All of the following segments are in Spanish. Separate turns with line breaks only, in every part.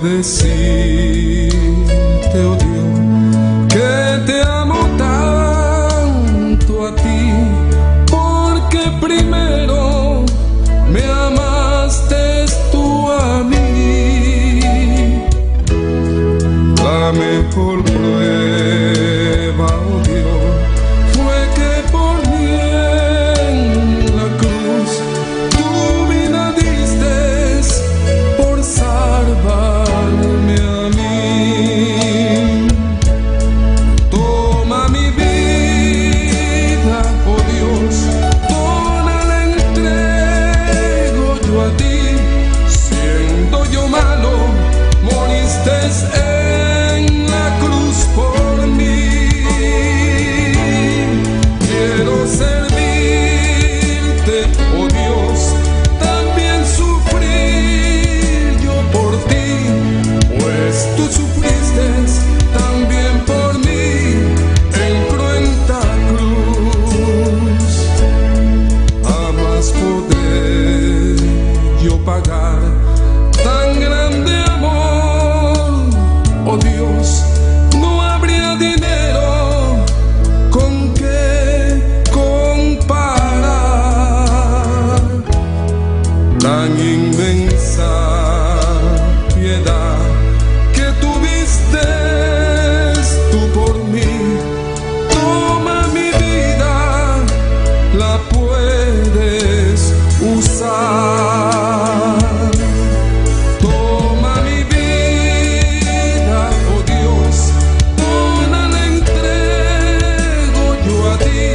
decirte, oh Dios, que te amo tanto a ti, porque primero me amaste tú a mí. La mejor prueba, oh Dios, fue que por mí en la cruz tu vida diste por salvarme a mí. Toma mi vida, oh Dios, toda la entrego yo a ti. Siendo yo malo, moriste en la cruz por mí. Quiero servirte, oh Dios, también sufrir yo por ti, pues tú sufriste también por mí en cruenta cruz. Jamás podré yo pagar tan grande amor, oh Dios, no habría dinero con que comparar tan inmensa piedad que tuviste tú por mí. Toma mi vida, la puedes usar. Toma mi vida, oh Dios, toda la entrego yo a ti.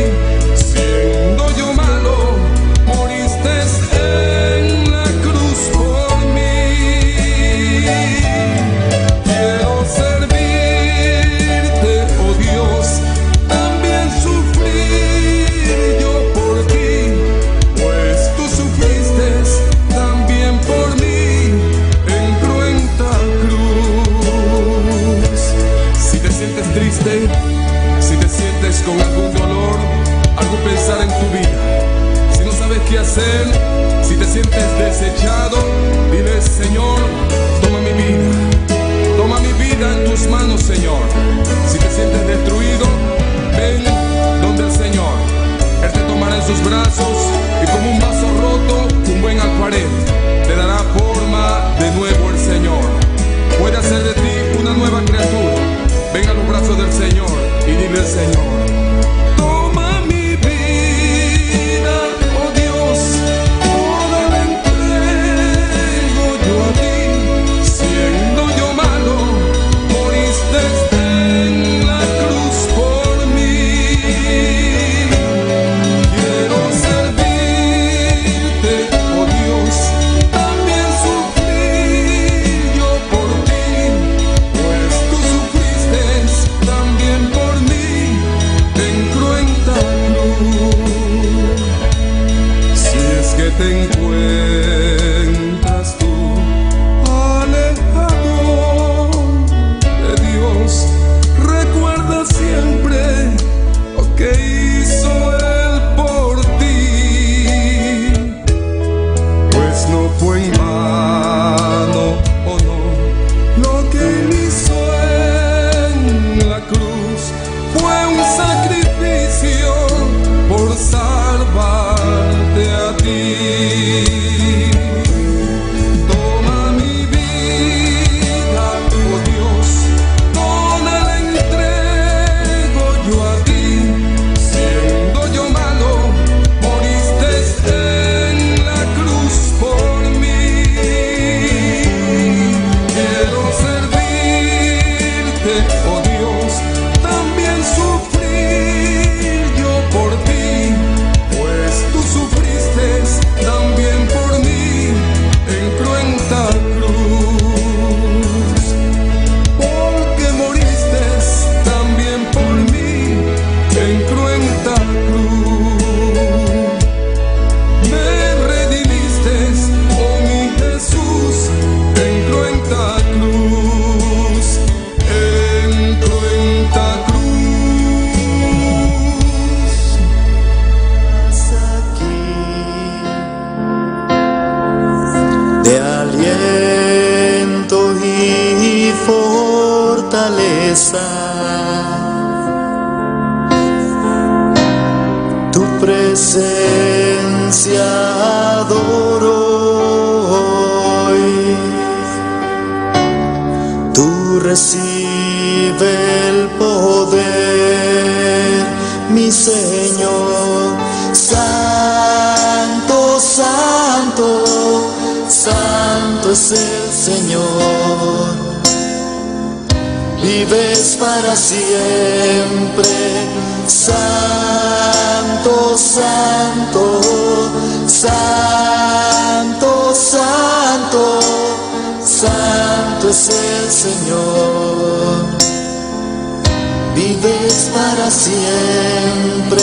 Siendo yo malo, moriste en la cruz por mí. Quiero servirte, oh Dios, también sufrir yo por ti, pues tú sufriste también por mí en cruenta cruz. Si te sientes triste, si te sientes con algún dolor, algún pensar en tu vida, si no sabes qué hacer, si te sientes desechado, dile: Señor, toma mi vida en tus manos, Señor. Si te sientes destruido, ven donde el Señor. Él te tomará en sus brazos y como un vaso roto, un buen alfarero, te dará forma de nuevo el Señor. Puede hacer de ti una nueva criatura. Ven a los brazos del Señor y dile al Señor: toma mi vida, oh Dios, toda la entrego yo a ti. Siendo yo malo, moriste en la cruz por mí. Quiero servirte, oh Dios, también sufrir yo por ti, pues tú sufriste también por mí
grandeza, tu presencia adoro hoy. Tú recibe el poder, mi Señor. Santo, santo, santo es el Señor. Vives para siempre. Santo, santo, santo, santo, santo es el Señor. Vives para siempre.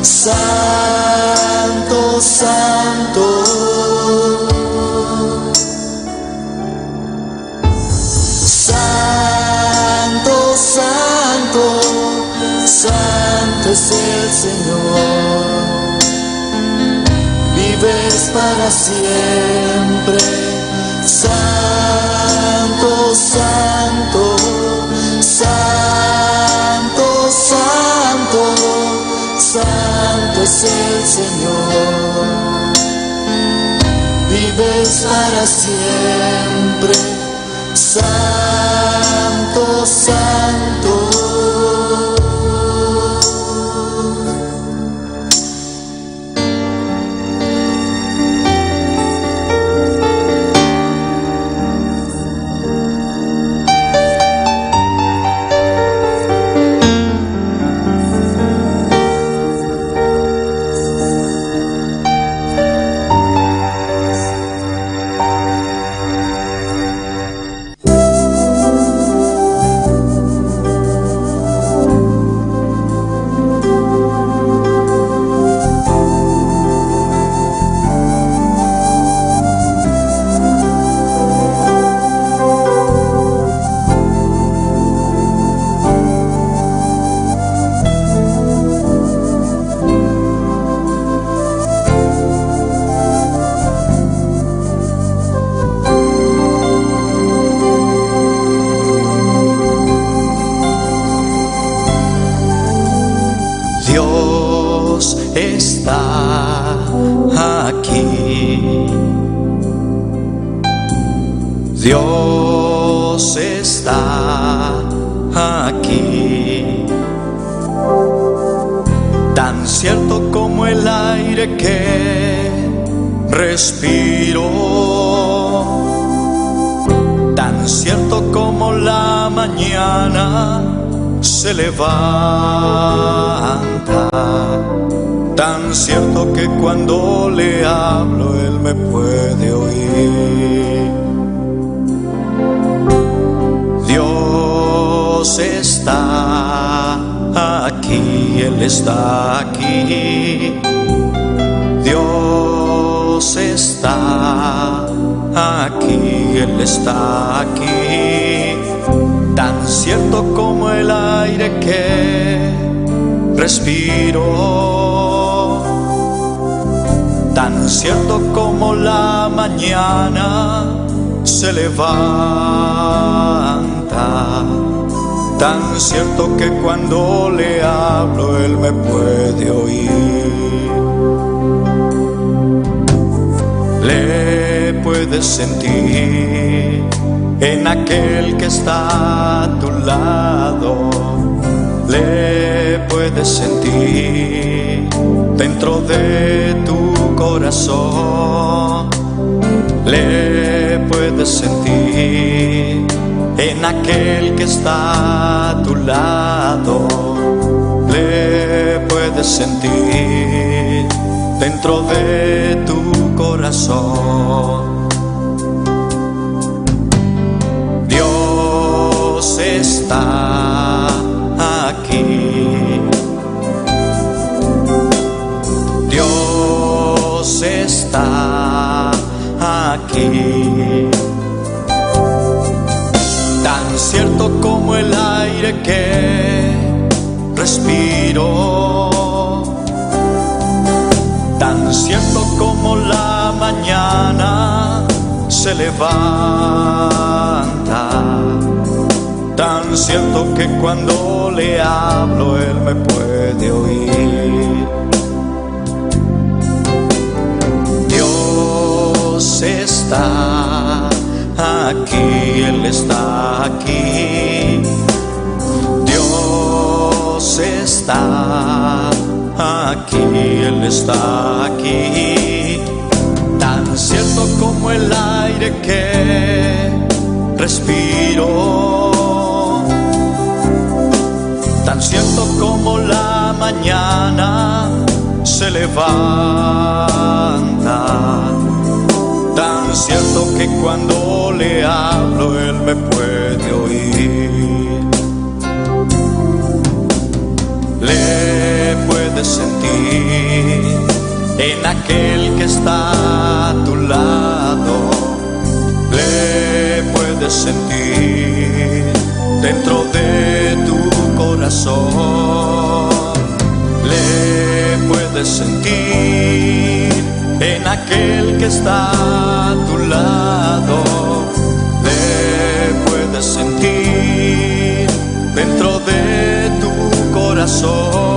Santo, santo. Santo, santo, santo es el Señor. Vives para siempre. Santo, santo, santo, santo, santo es el Señor. Vives para siempre. Santo, santo. Dios está aquí. Dios está aquí. Tan cierto como el aire que respiro, tan cierto como la mañana se levanta, tan cierto que cuando le hablo Él me puede oír. Dios está aquí, Él está aquí. Dios está aquí, Él está aquí. Tan cierto como el aire que respiro, tan cierto como la mañana se levanta, tan cierto que cuando le hablo Él me puede oír. Le puedes sentir en aquel que está a tu lado, le puedes sentir dentro de tu corazón, le puedes sentir en aquel que está a tu lado, le puedes sentir dentro de tu corazón. Dios está aquí. Dios está aquí. Tan cierto como el aire que respiro, tan cierto como la mañana se levanta, tan tan cierto que cuando le hablo Él me puede oír. Dios está aquí, Él está aquí. Dios está aquí, Él está aquí. Tan cierto como el aire que respiro, tan cierto como la mañana se levanta, tan cierto que cuando le hablo Él me puede oír. Le puedes sentir en aquel que está a tu lado, le puedes sentir dentro de tu corazón, le puedes sentir en aquel que está a tu lado, le puedes sentir dentro de tu corazón.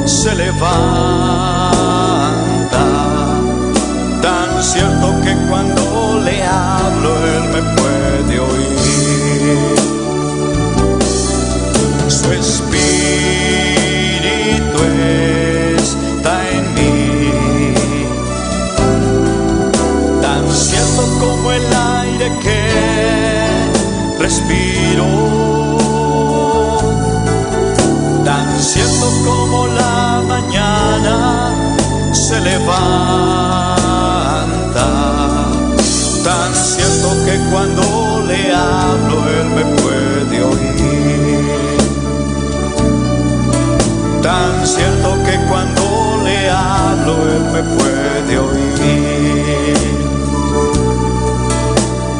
Se levanta, tan cierto que cuando le hablo Él me puede oír. Su espíritu está en mí, tan cierto como el aire que respiro, tan cierto como la mañana se levanta, tan cierto que cuando le hablo Él me puede oír, tan cierto que cuando le hablo Él me puede oír,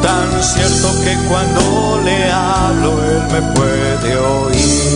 tan cierto que cuando le hablo Él me puede oír.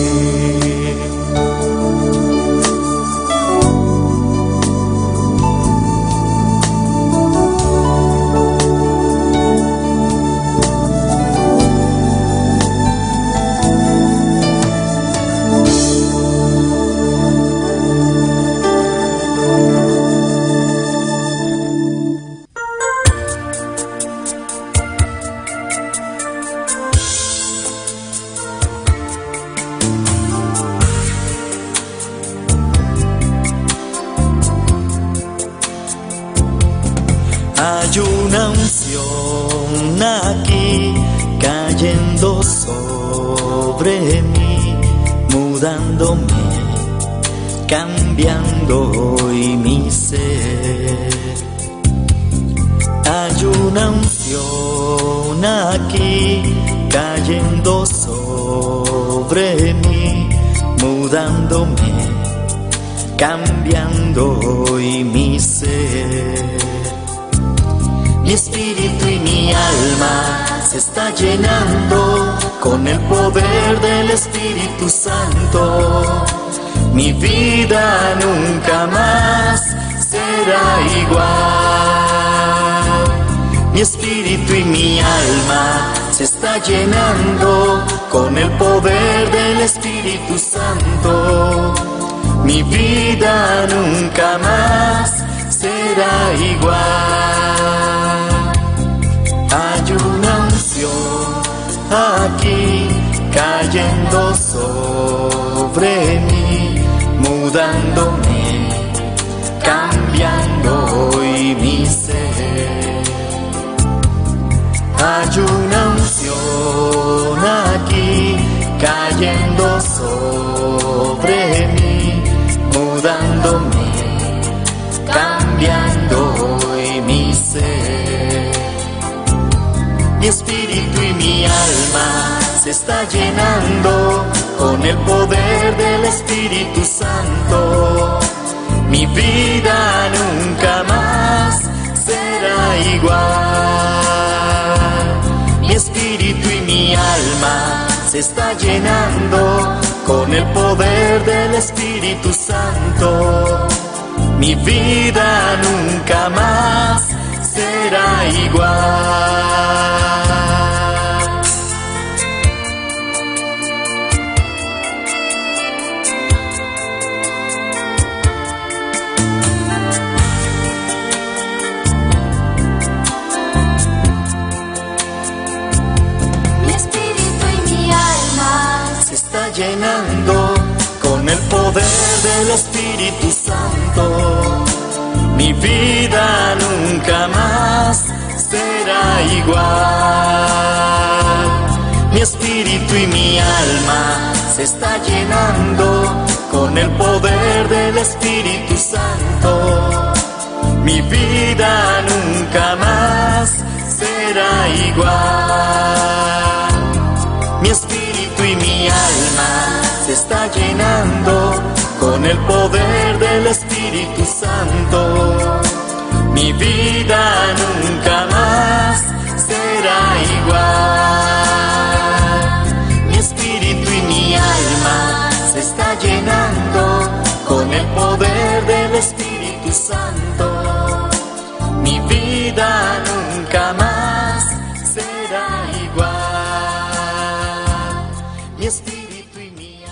Hay una unción aquí cayendo sobre mí, mudándome, cambiando hoy mi ser. Hay una unción aquí cayendo sobre mí, mudándome, cambiando hoy mi ser. Mi espíritu y mi alma se está llenando con el poder del Espíritu Santo. Mi vida nunca más será igual. Mi espíritu y mi alma se está llenando con el poder del Espíritu Santo. Mi vida nunca más será igual. Hay una unción aquí cayendo sobre mí, mudándome, cambiando hoy mi ser. Hay una unción aquí cayendo sobre mí, mudándome, cambiando hoy mi ser. Mi espíritu y mi alma se está llenando con el poder del Espíritu Santo. Mi vida nunca más será igual. Mi espíritu y mi alma se está llenando con el poder del Espíritu Santo. Mi vida nunca más será igual. Llenando con el poder del Espíritu Santo. Mi vida nunca más será igual. Mi espíritu y mi alma se está llenando con el poder del Espíritu Santo. Mi vida nunca más será igual. Mi espíritu y mi alma se está llenando con el poder del Espíritu Santo. Mi vida nunca más será igual. Mi espíritu y mi alma se está llenando con el poder del Espíritu Santo. Mi vida nunca más será igual. Mi espíritu y mi alma.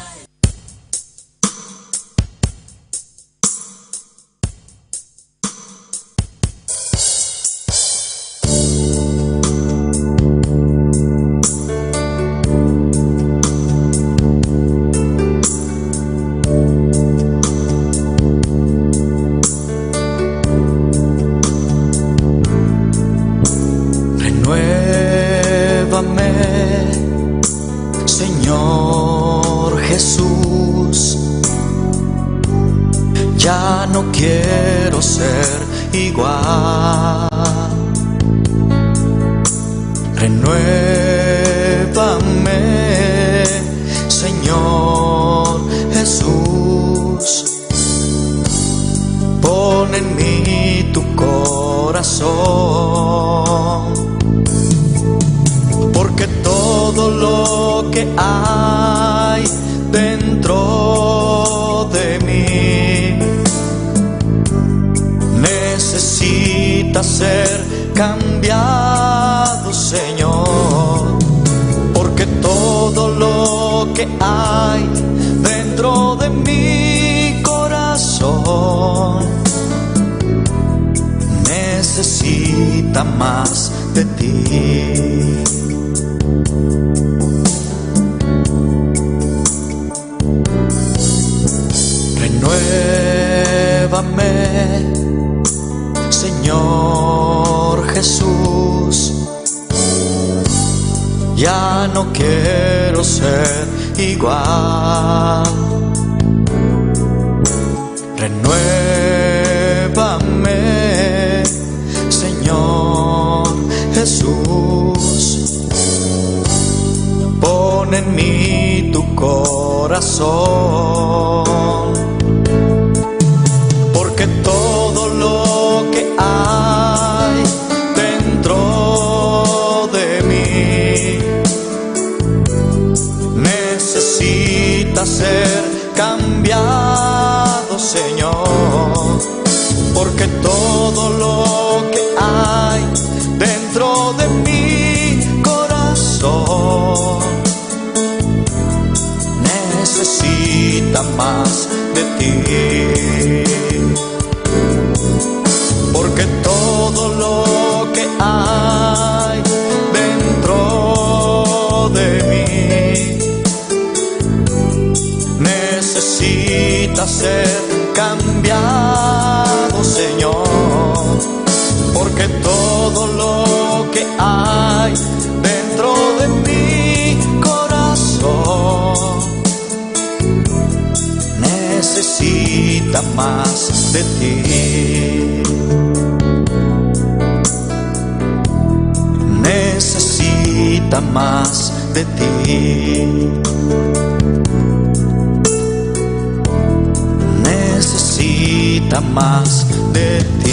Renuévame, Señor Jesús, ya no quiero ser igual. Renuévame, Señor Jesús, pon en mí tu corazón, porque todo lo que hay dentro de mí necesita ser cambiado, Señor, porque todo lo que hay dentro de mi corazón necesita más de ti. Renuévame, Señor Jesús, ya no quiero ser igual. Renuévame, Señor Jesús, pon en mí tu corazón, porque todo lo que hay dentro de mí necesita ser cambiado, Señor, porque todo lo que hay dentro de mi corazón necesita más de ti, porque todo lo que hay dentro de mí necesita necesita ser cambiado, Señor, porque todo lo que hay dentro de mi corazón necesita más de ti. Necesita más de ti. Necesita más de ti.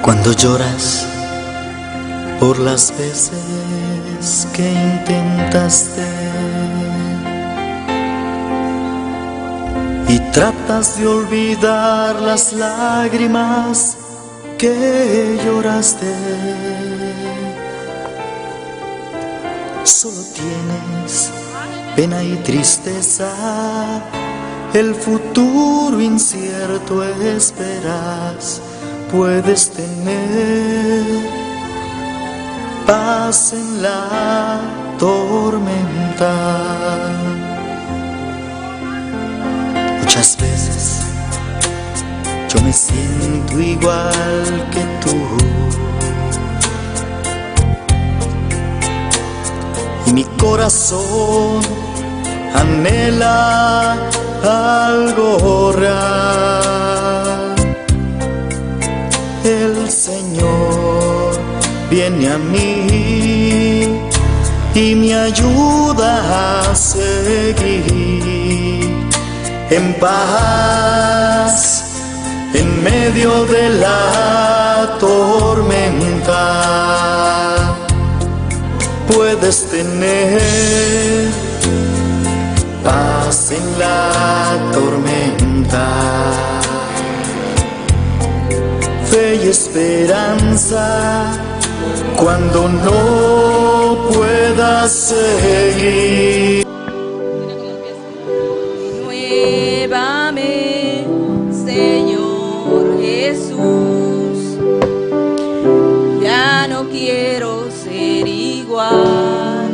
Cuando lloras por las veces que intentaste y tratas de olvidar las lágrimas que lloraste, solo tienes pena y tristeza, el futuro incierto esperas. Puedes tener paz en la tormenta. Muchas veces yo me siento igual que tú, y mi corazón anhela algo real. El Señor viene a mí y me ayuda a seguir en paz en medio de la tormenta. Puedes tener paz en la tormenta, fe y esperanza cuando no puedas seguir.
Nuévame, Señor Jesús, ya no quiero ser igual.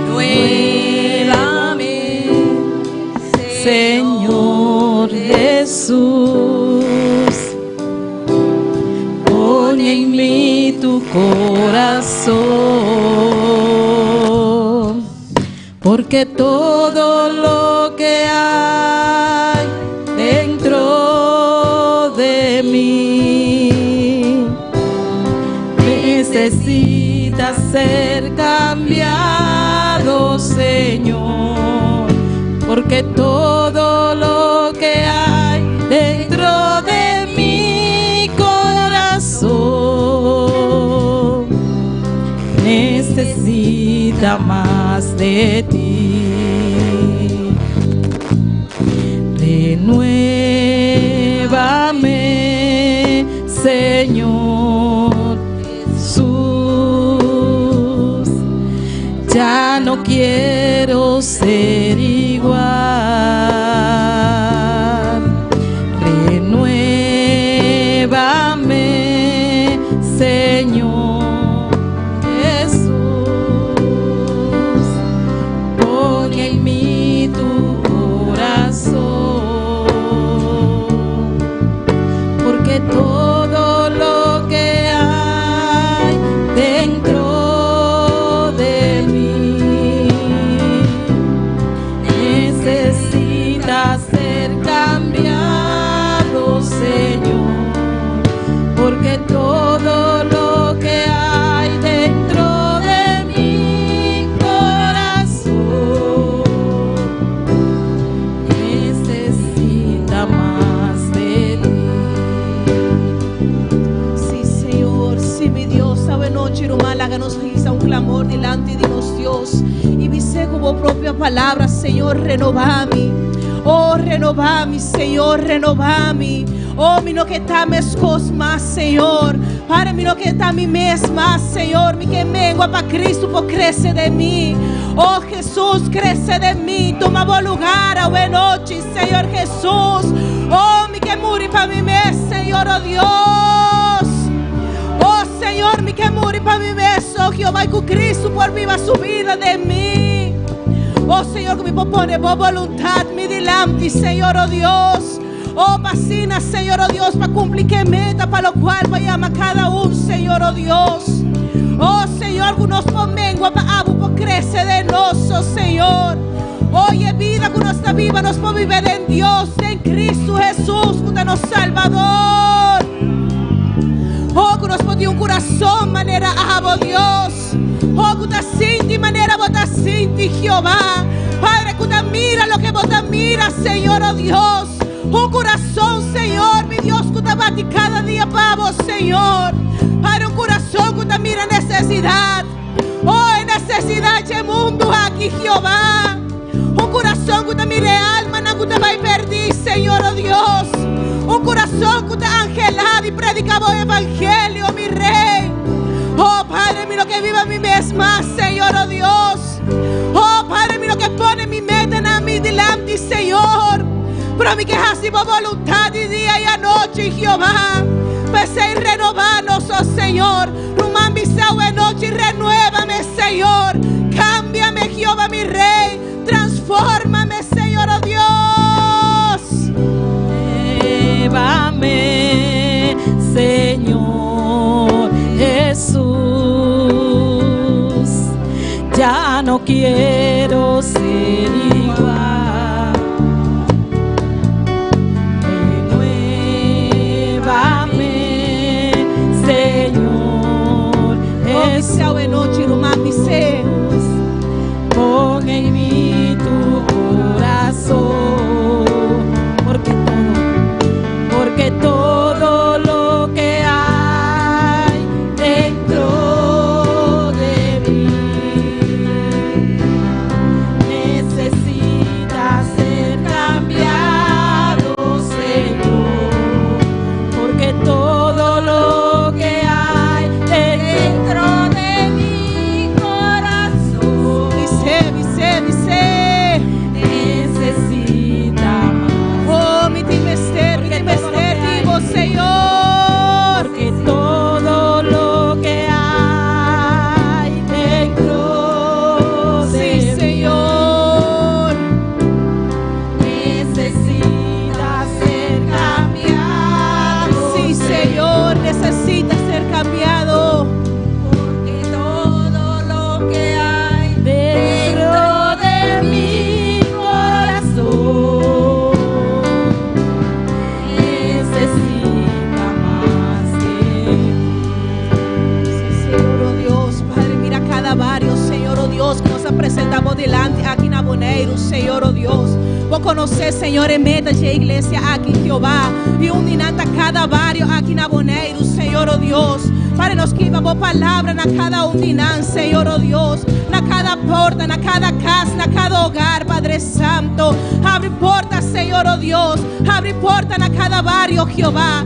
Nuévame, Señor Jesús, pon en mí tu corazón, porque todo lo que hay dentro de mí necesita ser cambiado, Señor, porque todo lo que hay dentro de mi corazón necesita más de ti. Renuévame, Señor Jesús, ya no quiero ser igual. Renuévame, Señor Jesús, pon en mí tu corazón, porque todo lo que hay dentro de mí necesita noche, hermana, háganos realizar un clamor delante de nos Dios. Y dice como propia palabra, Señor, renovame. Oh, renovame, Señor, renovame. Oh, mi no que tames cos más, Señor. Para mí no que tames mes más, Señor. Mi que mengua para Cristo, por crece de mí. Oh, Jesús, crece de mí. Toma buen lugar, a buena noche, Señor Jesús. Oh, mi que muri para mi mes, Señor, oh Dios. Oh, Señor, mi que muri para mi mes. Oh, Jehová, y con Cristo por viva su vida de mí. Oh, Señor, que me propone por voluntad, mi delante, Señor, oh Dios. Oh, vacina, Señor, oh Dios, para cumplir que meta, para lo cual vayamos a cada uno, Señor, oh Dios. Oh, Señor, que nos ponga para abu, por crece de nosotros, Señor. Oye, vida que no está viva, nos puede vivir en Dios, en Cristo Jesús, que es nuestro Salvador. Oh, que nos pone un corazón, manera abo, Dios. Oh, que te siente manera vota siente, Jehová. Padre, que te mira lo que vos te mira, Señor, oh Dios. Un corazón, Señor, mi Dios, que te bate cada día para vos, Señor. Padre, un corazón que te mira necesidad. Oh, en necesidad de mundo aquí, Jehová. Un corazón que te mire alma, no que te va a perder, Señor, oh Dios. Un corazón que te angelado y predicaba el evangelio, mi Rey. Oh, Padre mío, que viva mi mes más, Señor, oh Dios. Oh, Padre mío, que pone mi meta en mí delante, Señor. Pero mi que así por voluntad de día y anoche, Jehová. Pese y renovarnos, oh Señor. Rumán bisao en noche y renuévame, Señor. Cámbiame, Jehová, mi Rey. Transfórmame, Señor, oh Dios.
Llévame, Señor Jesús. Ya no quiero ser igual. Renuévame, Señor Jesús. Pon en mí tu corazón, porque todo lo que hay dentro de mí necesita ser cambiado, Señor, porque todo lo que hay dentro de mi corazón necesita más.
Oh, mi timester vivo, Señor.
Porque todo lo que hay dentro de
Sí, Señor.
necesita ser cambiado.
Sí, Señor, necesita ser cambiado.
Porque todo lo que hay dentro de mi corazón necesita más de
Sí, Señor, oh Dios, Padre, mira cada barrio, Señor, oh Dios, que nos presentamos delante aquí en Aboneiro, Señor, oh Dios. Vos conocés, Señor, en meta de iglesia aquí, Jehová, y un dinanta cada barrio aquí en Aboneiro, Señor, oh Dios. Padre, nos escriba vos palabra na cada un dinan, Señor, oh Dios, na cada porta, na cada casa, na cada hogar, Padre Santo. Abre portas, Señor, oh Dios, abre porta na cada barrio, Jehová.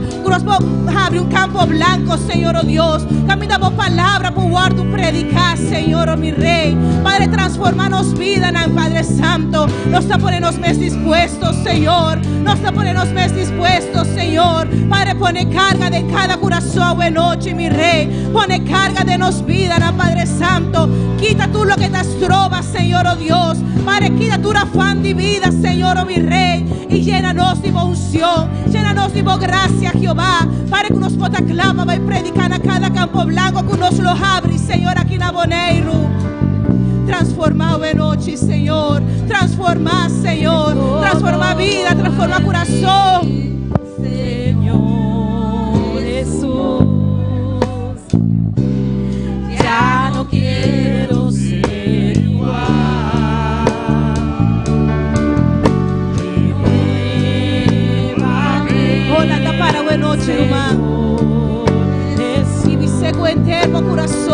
Abre un campo blanco, Señor, oh Dios. Camina vos palabra por guardo predicar, Señor, oh mi Rey. Padre, transformanos vida, na Padre Santo. Nos está poniendo mes dispuestos, Señor. Nos está poniendo mes dispuestos, Señor. Padre, pone carga de cada corazón, buena noche, mi Rey. Pone carga de nos vida, na Padre Santo. Quita tú lo que te estroba, Señor, oh Dios. Padre, quita tu afán de vida, Señor, oh mi Rey. Y llénanos de unción, llénanos de gracia, Jehová. Padre, que nos pueda clama, va a predicar a cada campo blanco, que nos lo abre, Señor, aquí en Aboneiro. Transforma buena noche, Señor. Transforma, Señor. Transforma vida, transforma corazón.
Señor Jesús. Ya no quiero ser igual.
Hola, da para buena noche, hermano. Y mi seco entermo corazón.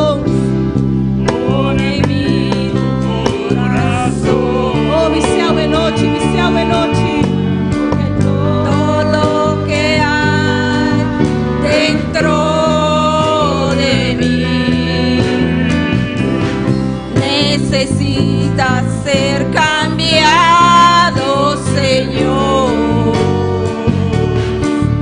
necesita ser cambiado, Señor,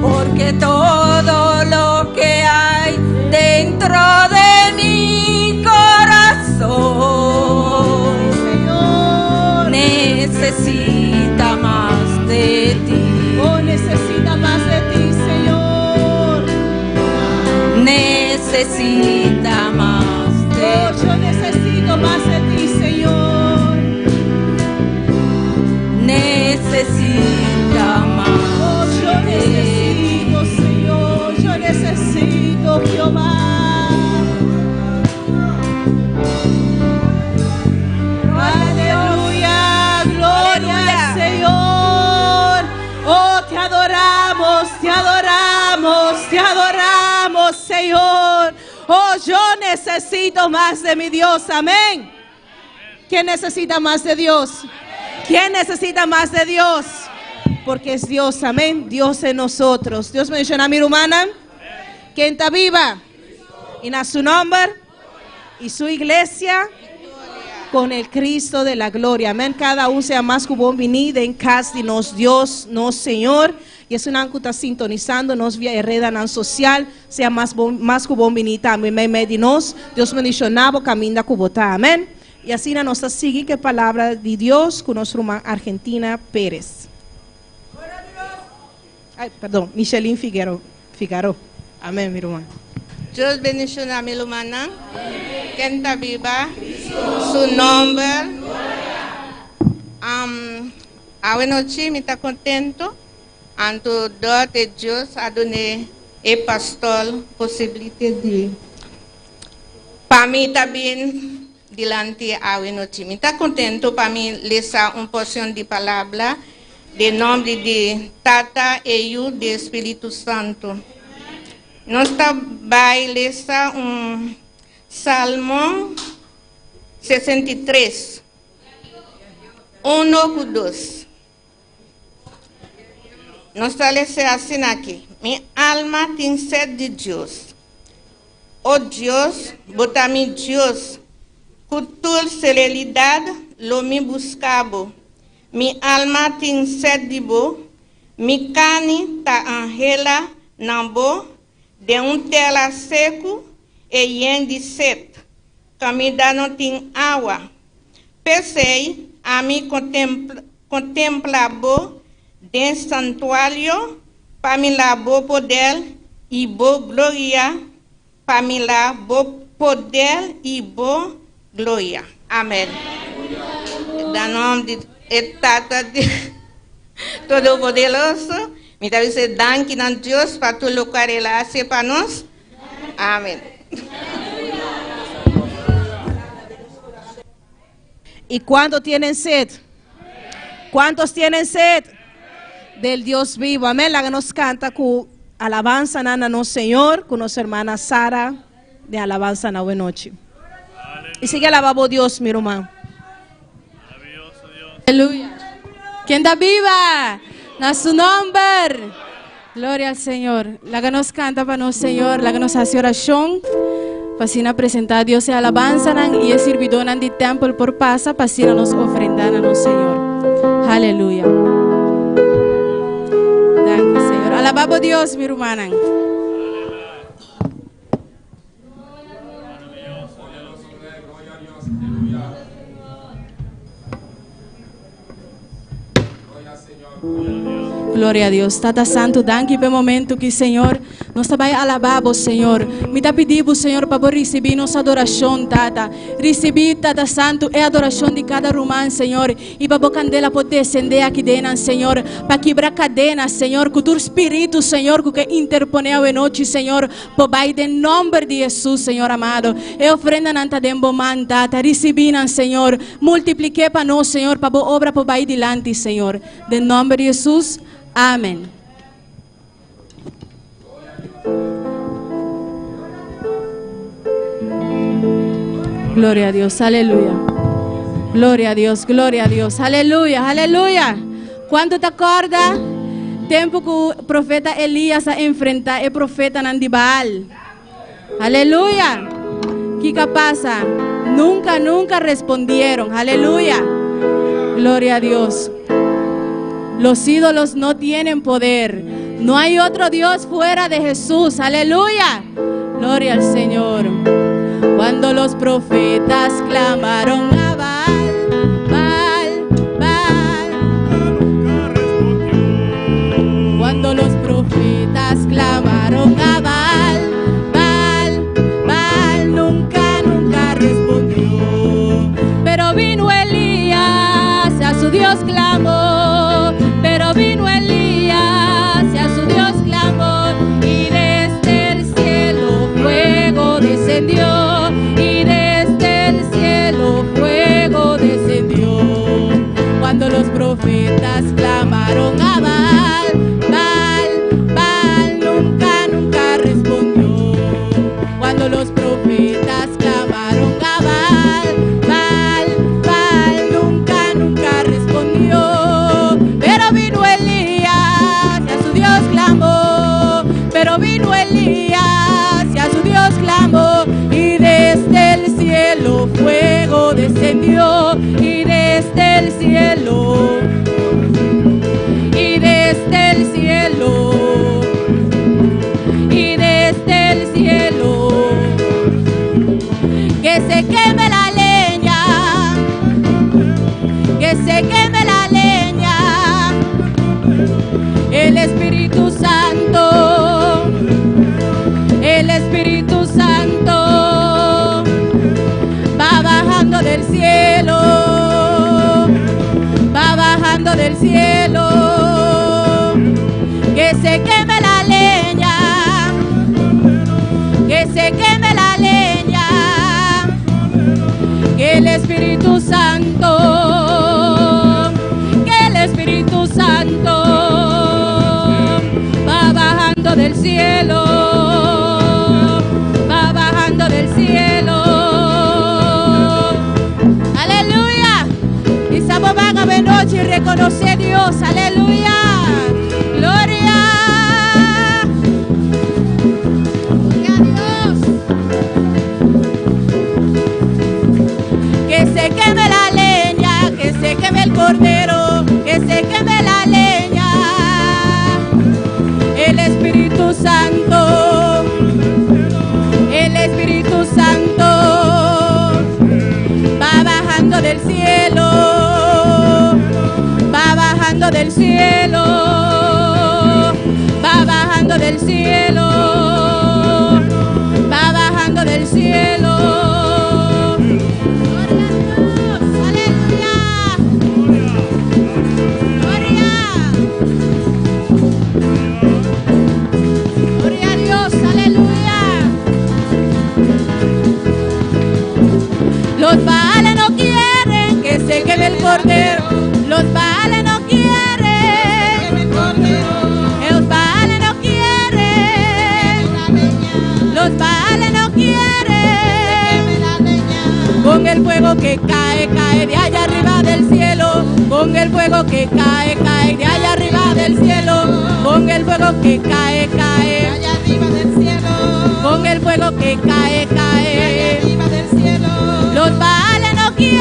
porque todo lo que hay dentro de mi corazón,
Señor,
necesita más de ti.
oh, necesita más de ti, Señor.
Necesita más de
Oh,
ti.
yo necesito más de ti, Señor.
Necesita más
Oh, yo
de ti.
necesito, Señor. Yo necesito, Jehová. Aleluya, gloria al Señor. Oh, te adoramos, te adoramos, te adoramos, Señor. Oh, yo necesito más de mi Dios, amén. ¿Quién necesita más de Dios? ¿Quién necesita más de Dios? Porque es Dios, amén. Dios en nosotros. Dios menciona a mi hermana. ¿Quién está viva? Y a su nombre y su iglesia con el Cristo de la gloria. Amén. Cada uno sea más cubón venida en casa de nos Dios, nos Señor. Y es una que está sintonizando, nos via herreda social, sea más cubón venida. Amén. De nos, Dios mencionaba, camina cubota. Amén. Y así nos sigue que palabra de Dios con nuestra hermana Argentina Pérez. Ay, perdón, Michelin Figaro. Amén, mi hermano.
Dios bendiga a mi hermana. Quien está viva, su nombre. Anoche me está contento. Anto de Dios a donné el pastor posibilidad de. Para mí también delante a anoche. Me está contento para mí leer una porción de palabra de nombre de Tata e Hijo de Espíritu Santo. Nós vai ler Salmo 63, 1 com 2. Nós vamos ler assim aqui. Minha alma tem sede de Deus. Oh Deus, bota mi Deus, com tua celeridade, lo me buscava. Minha alma tem sede de bo, mi carne ta angela na bo, de terra seco e yen de sede, camida não tem água. Pensei a me contemplabo de santuário, para me lá bo poder e bo glória, para me lá bo poder e bo glória. Amém. Da nome de Tata de Todo-Poderoso. Me dá você danke a Deus para tu lugar ele hace para nós. Amém.
¿Y cuántos tienen sed? ¿Cuántos tienen sed? Del Dios vivo. Amén. La que nos canta con alabanza, nana, no Señor, con nuestra hermana Sara de alabanza en la buena noche. Y sigue alabando Dios, mi hermano.
Aleluya. ¿Quién está viva? A su nombre. Gloria al Señor. La que nos canta para nos Señor, la que nos hace oración. Fascina presentar a Dios y alabanza y es servidor en el templo por pasa, fascina nos ofrendar a nos Señor. Aleluya. Gracias, Señor. Alabamos a Dios, mi hermana. Glória a Deus. Tata Santo, danke pelo momento que, Senhor, nós também alabamos, Senhor. Me dá pedido, Senhor, para receber nossa adoração, Tata. Receber, Tata Santo, a adoração de cada romano, Senhor. E para a candela poder acender aqui dentro, Senhor. Para quebrar cadena, Senhor. Com o teu Espírito, Senhor, que interponeu em noite, Senhor. Por baixo do nome de Jesus, Senhor amado. E ofrenda nanta dembo man, Tata. Receber, Senhor. Multiplique para nós, Senhor, para a obra por baixo delante, Senhor. De nome de Jesus. Amén. Gloria a Dios, aleluya. Gloria a Dios, gloria a Dios, aleluya, aleluya. ¿Cuánto te acordas? Tiempo que el profeta Elías a enfrentar el profeta Nandibal. Aleluya. ¿Qué pasa? nunca respondieron. Aleluya. Gloria a Dios. Los ídolos no tienen poder. No hay otro Dios fuera de Jesús. Aleluya. Gloria al Señor. Cuando los profetas clamaron a Baal, Baal, Baal. Cuando los profetas clamaron a Baal, Baal, Baal, nunca respondió. Pero vino Elías, a su Dios clamó. Pero vino Elías, y a su Dios clamó. Y desde el cielo fuego descendió. Y desde el cielo fuego descendió. Cuando los profetas clamaron a Baal, Baal, Baal, nunca respondió. Cuando los profetas clamaron a Baal, Baal, Baal, nunca respondió. Pero vino Elías, y a su Dios clamó. Pero vino Elías, y a su Dios clamó. Y desde el cielo fuego descendió. Y desde el cielo, y desde el cielo, y desde el cielo, que se queme la leña, que se queme la leña. El Espíritu Santo, el Espíritu Santo va bajando del cielo, va bajando del cielo. Que se queme la leña, que se queme la leña. Que el Espíritu Santo, que el Espíritu Santo va bajando del cielo, va bajando del cielo. Aleluya. Y estamos van a ver noche y reconocer a Dios. Aleluya. Gloria. Gloria a Dios. Que se queme la leña, que se queme el cordero, que se queme la leña. El Espíritu Santo, el Espíritu Santo va bajando del cielo, va bajando del cielo, va bajando del cielo, va bajando del cielo. Los Baales no quieren que se queme el cordero. Los Baales no quieren. Los Baales no quieren. Los Baales no quieren. Con el fuego que cae, cae de allá arriba del cielo. Con el fuego que cae, cae de allá arriba del cielo. Con el fuego que cae, cae allá arriba del cielo. Con el fuego que cae, cae arriba del cielo. Los Baales no quieren.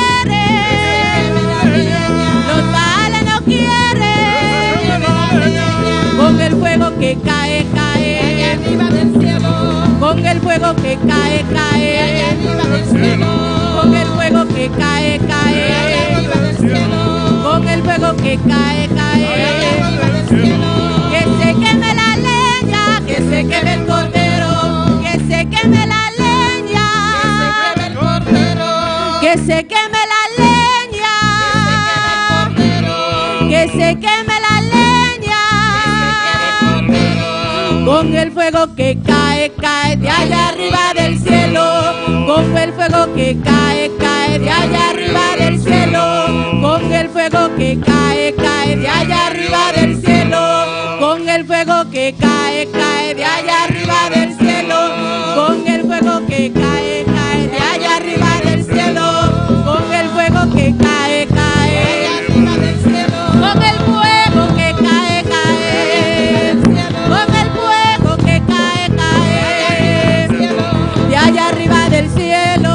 Los Baales no quieren. Con el fuego que cae, cae arriba del cielo. Con el fuego que cae, cae arriba del cielo. Con el fuego que cae, cae arriba del cielo. Con el fuego que cae, cae arriba del cielo. Que se queme la leña, que se queme el cordero, que se queme la leña, que se queme la leña, que se queme la leña. Con el fuego que cae, cae de allá arriba del cielo. Con el fuego que cae, cae de allá arriba del cielo. Con el fuego que cae, cae de allá arriba del cielo. Con el fuego que cae, cae de allá arriba del cielo. Con el fuego que cae, cae de allá arriba del cielo. Con el fuego que cae, cae arriba del cielo. Con el fuego que cae, cae. Con el fuego que cae, cae de allá arriba del cielo.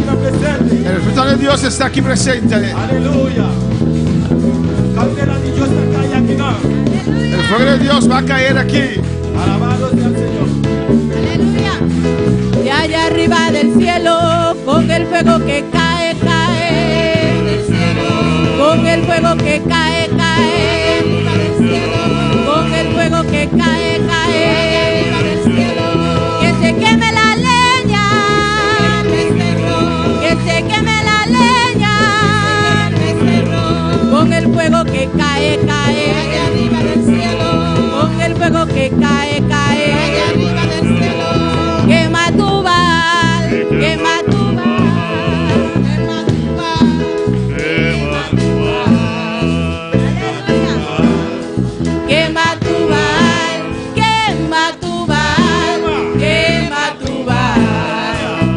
aquí presente.
El Espíritu Santo de Dios está aquí presente.
Aleluya. Candela de Dios está aquí.
El fuego de Dios va a caer aquí.
Alabado sea el Señor.
Aleluya. De allá arriba del cielo, con el fuego que cae, cae. Con el fuego que cae, cae. Con el fuego que cae, cae. Que se queme la leña. Que se queme la leña. Con el fuego que cae, cae. Con el fuego que cae, cae. Quema tu Baal, quema tu Baal, quema tu Baal, quema tu Baal. Quema tu Baal, quema tu Baal, quema tu Baal,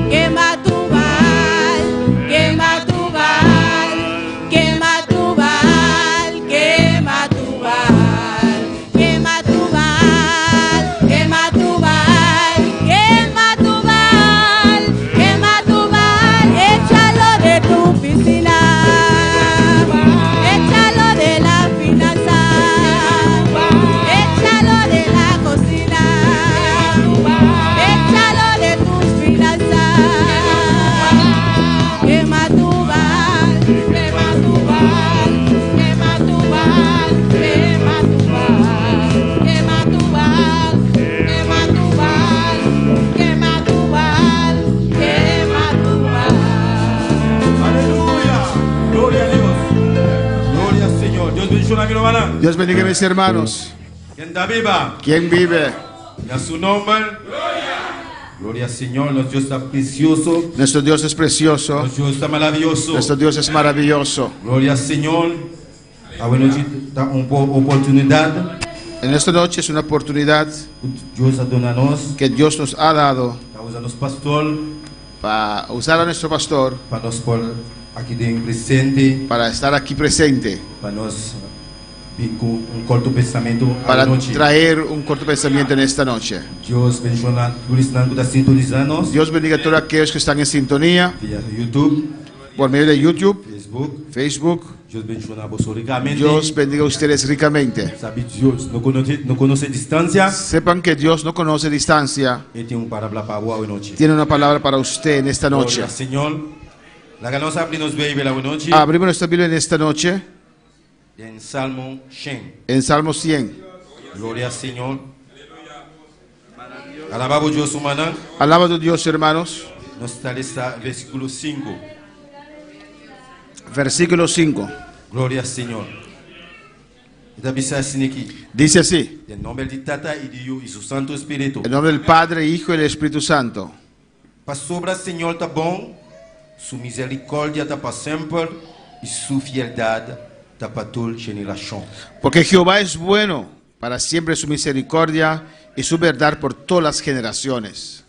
quema tu Baal, quema tu Baal, quema tu Baal, quema tu Baal, quema tu Baal, quema tu Baal, quema tu Baal, quema tu Baal, échalo de tu piscina, échalo de la finanza, échalo de la cocina, échalo de tus finanzas, quema tu Baal, quema tu Baal, quema tu Baal, quema tu Baal, quema tu Baal, quema tu Baal, quema tu Baal, quema tu Baal.
Aleluya. Gloria a Dios. Gloria al Señor. Dios bendiga a mi hermana.
Dios bendiga a mis hermanos.
¿Quién está viva?
¿Quién vive?
Y a su nombre. Gloria al Señor. Nuestro Dios está precioso.
Nuestro Dios es precioso.
Nuestro Dios está maravilloso.
Nuestro Dios es maravilloso.
Gloria al Señor. A buena noche, da una oportunidad.
En esta noche es una oportunidad
Dios ha donado.
que Dios nos ha dado
Estamos a los pastor.
para usar a nuestro pastor
Para nos por aquí de presente.
para estar aquí presente,
Para nos vir con un corto pensamiento a
para
la noche.
traer un corto pensamiento en esta noche.
Dios bendiga a los que están sintonizando
Dios bendiga a todos aquellos que están en sintonía
via YouTube,
por medio de YouTube,
Facebook.
Facebook.
Dios bendiga a vosotros ricamente.
Dios bendiga a ustedes ricamente.
Sabe, Dios no conoce distancia.
Sepan que Dios no conoce distancia.
Él tiene un palabra para vos hoy noche.
Tiene una palabra para usted en esta noche.
Gloria al Señor. La ganamos abrimos baby la noche.
Abrimos nuestra Biblia en esta noche
En Salmo 100.
en Salmo 100.
Gloria al Señor. Alabamos Dios humana.
Alaba a Dios, hermanos.
Nos está lista versículo 5.
Versículo 5.
Gloria al Señor. Esta bisa así aquí.
Dice así:
En nombre de Tata y de Hijo y su Santo Espíritu.
en nombre del Padre, Hijo y del Espíritu Santo.
Para sobra Señor está bom, su misericordia está para siempre y su fidelidad está para toda generación.
Porque Jehová es bueno, para siempre su misericordia y su verdad por todas las generaciones.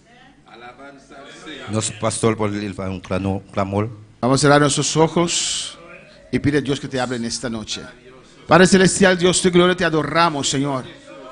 Nuestro pastor por él un clamor.
Vamos a cerrar nuestros ojos y pide a Dios que te hable en esta noche. Padre Celestial, Dios de gloria, te adoramos, Señor.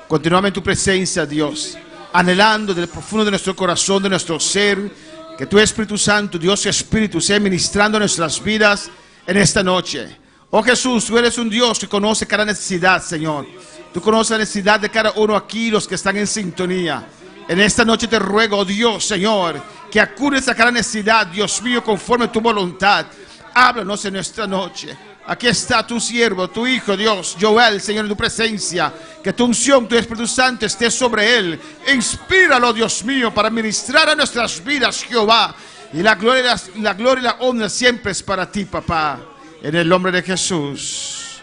Continuamos en tu presencia, Dios, anhelando del profundo de nuestro corazón, de nuestro ser, que tu Espíritu Santo, Dios y Espíritu, sea ministrando nuestras vidas en esta noche. Oh Jesús, tú eres un Dios que conoce cada necesidad, Señor. Tú conoces la necesidad de cada uno aquí, los que están en sintonía. En esta noche te ruego, oh Dios, Señor, que acudes a cada necesidad, Dios mío, conforme a tu voluntad. Háblanos en nuestra noche. Aquí está tu siervo, tu hijo, Dios, Joel, Señor, en tu presencia. Que tu unción, tu Espíritu Santo esté sobre él. Inspíralo, Dios mío, para ministrar a nuestras vidas, Jehová. Y la gloria y la honra siempre es para ti, papá. En el nombre de Jesús.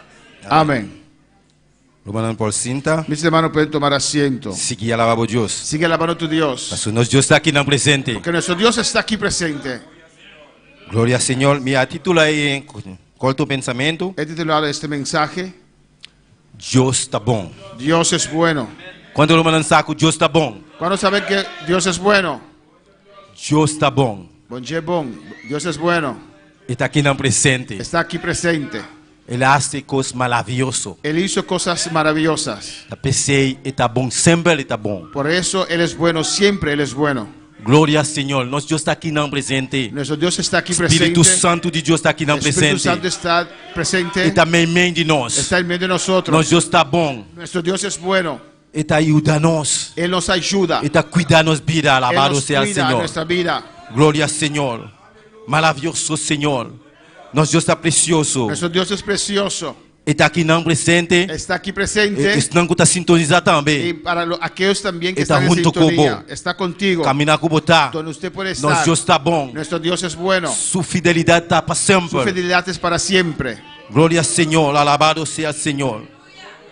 Amén.
Romanos por cinta.
Mis hermanos pueden tomar asiento.
Sigue alabamos Dios.
Sigue alabando a tu Dios.
Pastor, nuestro Dios está aquí en el presente.
Porque nuestro Dios está aquí presente.
Gloria al Señor. Mi título ahí en corto pensamiento.
He titulado este mensaje:
Dios está bom.
Dios es bueno.
Quando o irmão saco, Deus está bom.
¿Cuándo saben que Dios es bueno?
Deus está bom.
Bom dia, bom. Dios es bueno.
Ele está aqui no presente.
Está aquí presente.
Ele hace coisas maravilhosas.
Él hizo cosas maravillosas.
Eu pensei, ele está bom, sempre ele está bom.
Por eso Él es bueno, siempre Él es bueno.
Glória ao Senhor. Nosso Deus está aqui não presente.
Nuestro Dios está aquí presente.
Espírito Santo de Deus está aqui não
El Espíritu
presente.
Santo está presente.
Ele está em meio de nós.
Está en medio de nosotros.
Nosso Deus está bom.
Nuestro Dios es bueno.
Ele está ajudando nós.
Él nos ayuda.
Ele está cuidando nos vida.
Él
Alabado
nos
seja o
cuida a
Senhor.
nuestra vida.
Glória ao Senhor. Maravilhoso Senhor. Nosso Deus está precioso.
Nuestro Dios es precioso.
Ele está aqui não presente.
Está aquí presente.
Não está sintonizado
Y
também.
para aquellos también que
Está
están en
junto
sintonía,
con vos.
está contigo.
Caminhar com você.
Donde usted puede
Nosso
estar.
Deus está bom.
Nuestro Dios es bueno.
Sua fidelidade está para
Su
sempre.
fidelidad es para siempre.
Glória ao Senhor. Alabado seja o Senhor.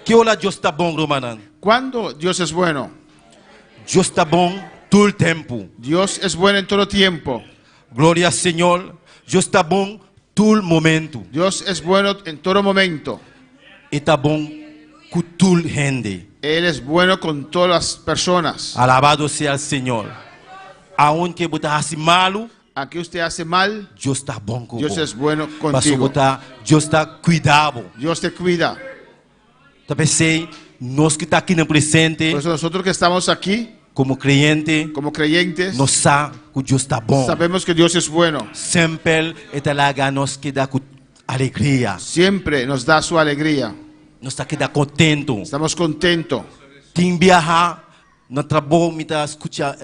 Que hora Deus está bom, Romanan?
¿Cuándo Dios es bueno?
Deus está bom todo o tempo.
Dios es bueno en todo tiempo.
Glória ao Senhor. Deus está bom todo momento.
Dios es bueno en todo momento.
Ele está bom com toda gente.
Él es bueno con todas las personas.
Alabado seja o Senhor. Aonde você hace malo,
Aquí usted hace mal,
Deus está bom com
Dios es
você.
bueno
Mas
contigo.
Deus está cuidado.
Dios te cuida.
Tá pensei, nós que está aqui no presente,
Por eso nosotros que estamos aquí,
como crente,
como creyentes,
nós sabemos que Deus está bom.
sabemos que Dios es bueno.
Sempre está lá nós que dá com alegria.
Siempre nos da su alegría.
Nós está que dá contento.
Estamos contentos.
Quem viaja no trabalho me dá escutar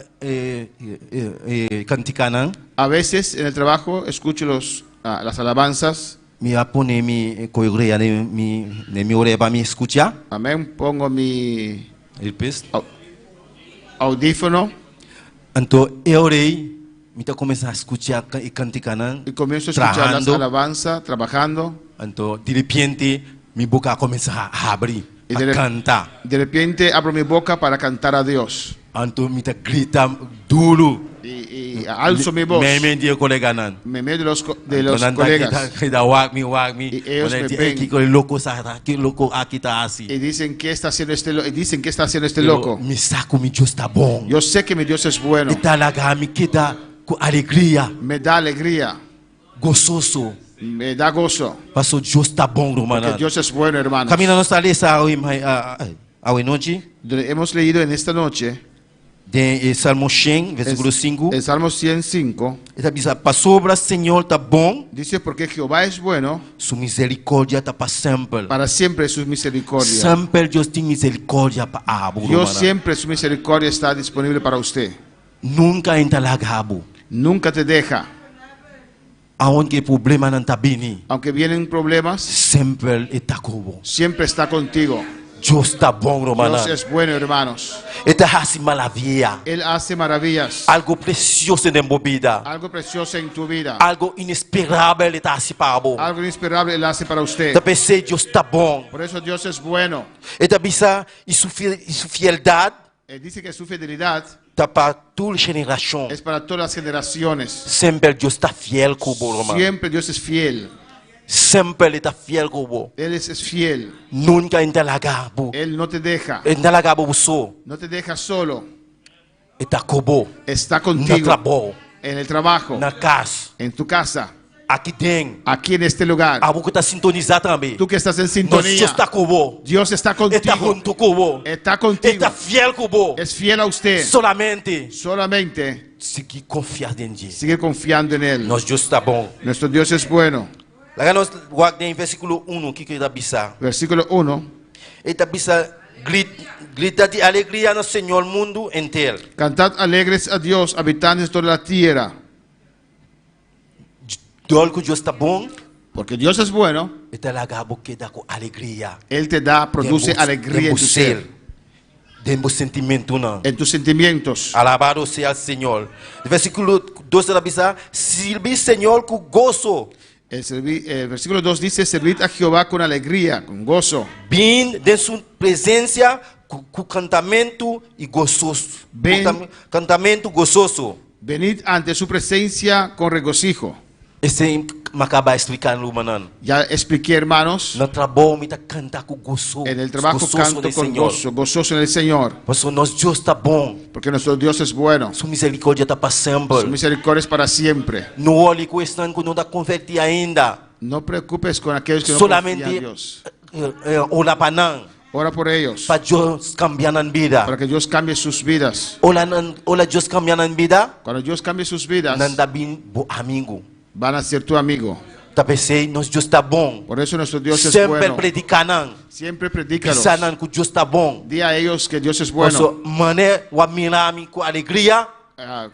canticanan.
A veces en el trabajo escucho las alabanzas.
Me apone mi coigrea mi ore para me escuchar.
Amén. Pongo mi
El pez.
audífono
Então eu orei, me tá começar a escutar e canticanan.
y comienzo a escuchar las
Trabajando.
alabanzas, trabajando.
Então de repente mi boca começa a abrir,
Y
a cantar.
de repente abro mi boca para cantar a Dios.
Então me tá grita duro.
Y alzo mi voz.
Me dia colega nan.
Me medio de los colegas.
Que da wag me.
Y ellos me ven.
Que loco sa, que loco aqui tá assim.
Y dicen que está haciendo este loco.
Me saco mi Deus tá bom.
Yo sé que mi Dios es bueno.
E tá lá me que dá com alegria,
Me da alegría.
gozoso.
Me da gozo.
Pastor Deus tá bom,
Porque
hermano.
Dios es bueno, hermanos.
Camina nossa lista hoje noite
Hemos leído en esta noche
de Salmo 100, versículo 5.
el Salmo 105.
Está dizendo, para sobre Senhor tá bom,
Dice, porque Jehová es bueno,
sua misericórdia tá para sempre.
para siempre su misericordia.
Sempre Deus tem misericórdia para abo,
Dios siempre su misericordia está disponible para usted.
Nunca entra lá gabo.
Nunca te deja.
Aonde problema não tá bem,
Aunque vienen problemas,
sempre está com
siempre está contigo.
Deus tá bom, hermano.
Dios es bueno, hermanos.
Está assim maravilha.
Él hace maravillas.
Algo precioso na minha vida.
Algo precioso en tu vida.
Algo inesperável ele está assim para abo.
Algo inexperable Él hace para usted.
Tá pensei, Deus tá bom.
Por eso Dios es bueno.
Está bisa e sua fidelidade
Él dice que su fidelidad
tá para toda geração.
es para todas las generaciones.
Sempre Deus está fiel com o hermano.
Siempre Dios es fiel.
Sempre ele está fiel com o.
Él es fiel.
Nunca entra lá gabo.
Él no te deja.
Entra lá gabo só.
No te deja solo.
Está com o.
Está
No
contigo.
trabalho,
En el trabajo.
na casa,
En tu casa.
aqui dentro.
Aquí en este lugar.
A boca está sintonizada também.
Tú que estás en
Nós
sintonía.
Deus está com o.
Dios está
Está
contigo.
junto com o.
Está contigo.
Está fiel com o.
Es fiel a usted.
Solamente
Solamente
se confiar em Deus.
sigue confiando en Él.
Nosso Deus está bom.
Nuestro Dios es bueno.
Lá nós guardamos em versículo 1, que está bisa.
Versículo 1.
Ele está bisa grita de alegria no Senhor mundo inteiro.
Cantad alegres a Dios, habitantes de toda la tierra.
Dol que Deus está bom,
Porque Dios es bueno.
está lá gabo que dá com alegria.
Él te da, produce alegría en tu ser.
Dentro sentimento não.
En tus sentimientos.
Alabado seja o Senhor. Versículo 2 da bisa, sirve Senhor com gozo.
El versículo 2 dice, servid a Jehová con alegría, con gozo.
Vim de sua presença com cantamento e gozoso.
Ven.
Cantamento gozoso.
Venid ante su presencia con regocijo.
Esse me acaba explicando, manan.
Ya expliqué, hermanos.
No trabalho me canta com gozo.
En el trabajo
gozoso
canto
del
con
Senhor.
gozo, gozoso en el Señor.
Porque nosso Deus está bom.
Porque nuestro Dios es bueno.
Sua misericórdia está para sempre.
Su misericordia es para siempre.
Não olhe com esse que não está convertido ainda.
No preocupes con aquellos que no confían en
Solamente
Dios.
olha para nós.
Ora por ellos.
para Dios cambiar en vida.
Para que Dios cambie sus vidas.
Ola Dios cambiar en vida,
Cuando Dios cambie sus vidas,
nanda bin bo amigo.
van a ser tu amigo.
Tapesei, nós Deus está bom.
Por eso nuestro Dios es
Sempre
bueno.
predicanan,
Siempre predícalos.
pisanan que Deus está bom.
Di a ellos que Dios es bueno.
Posso mané wa mirami com alegria,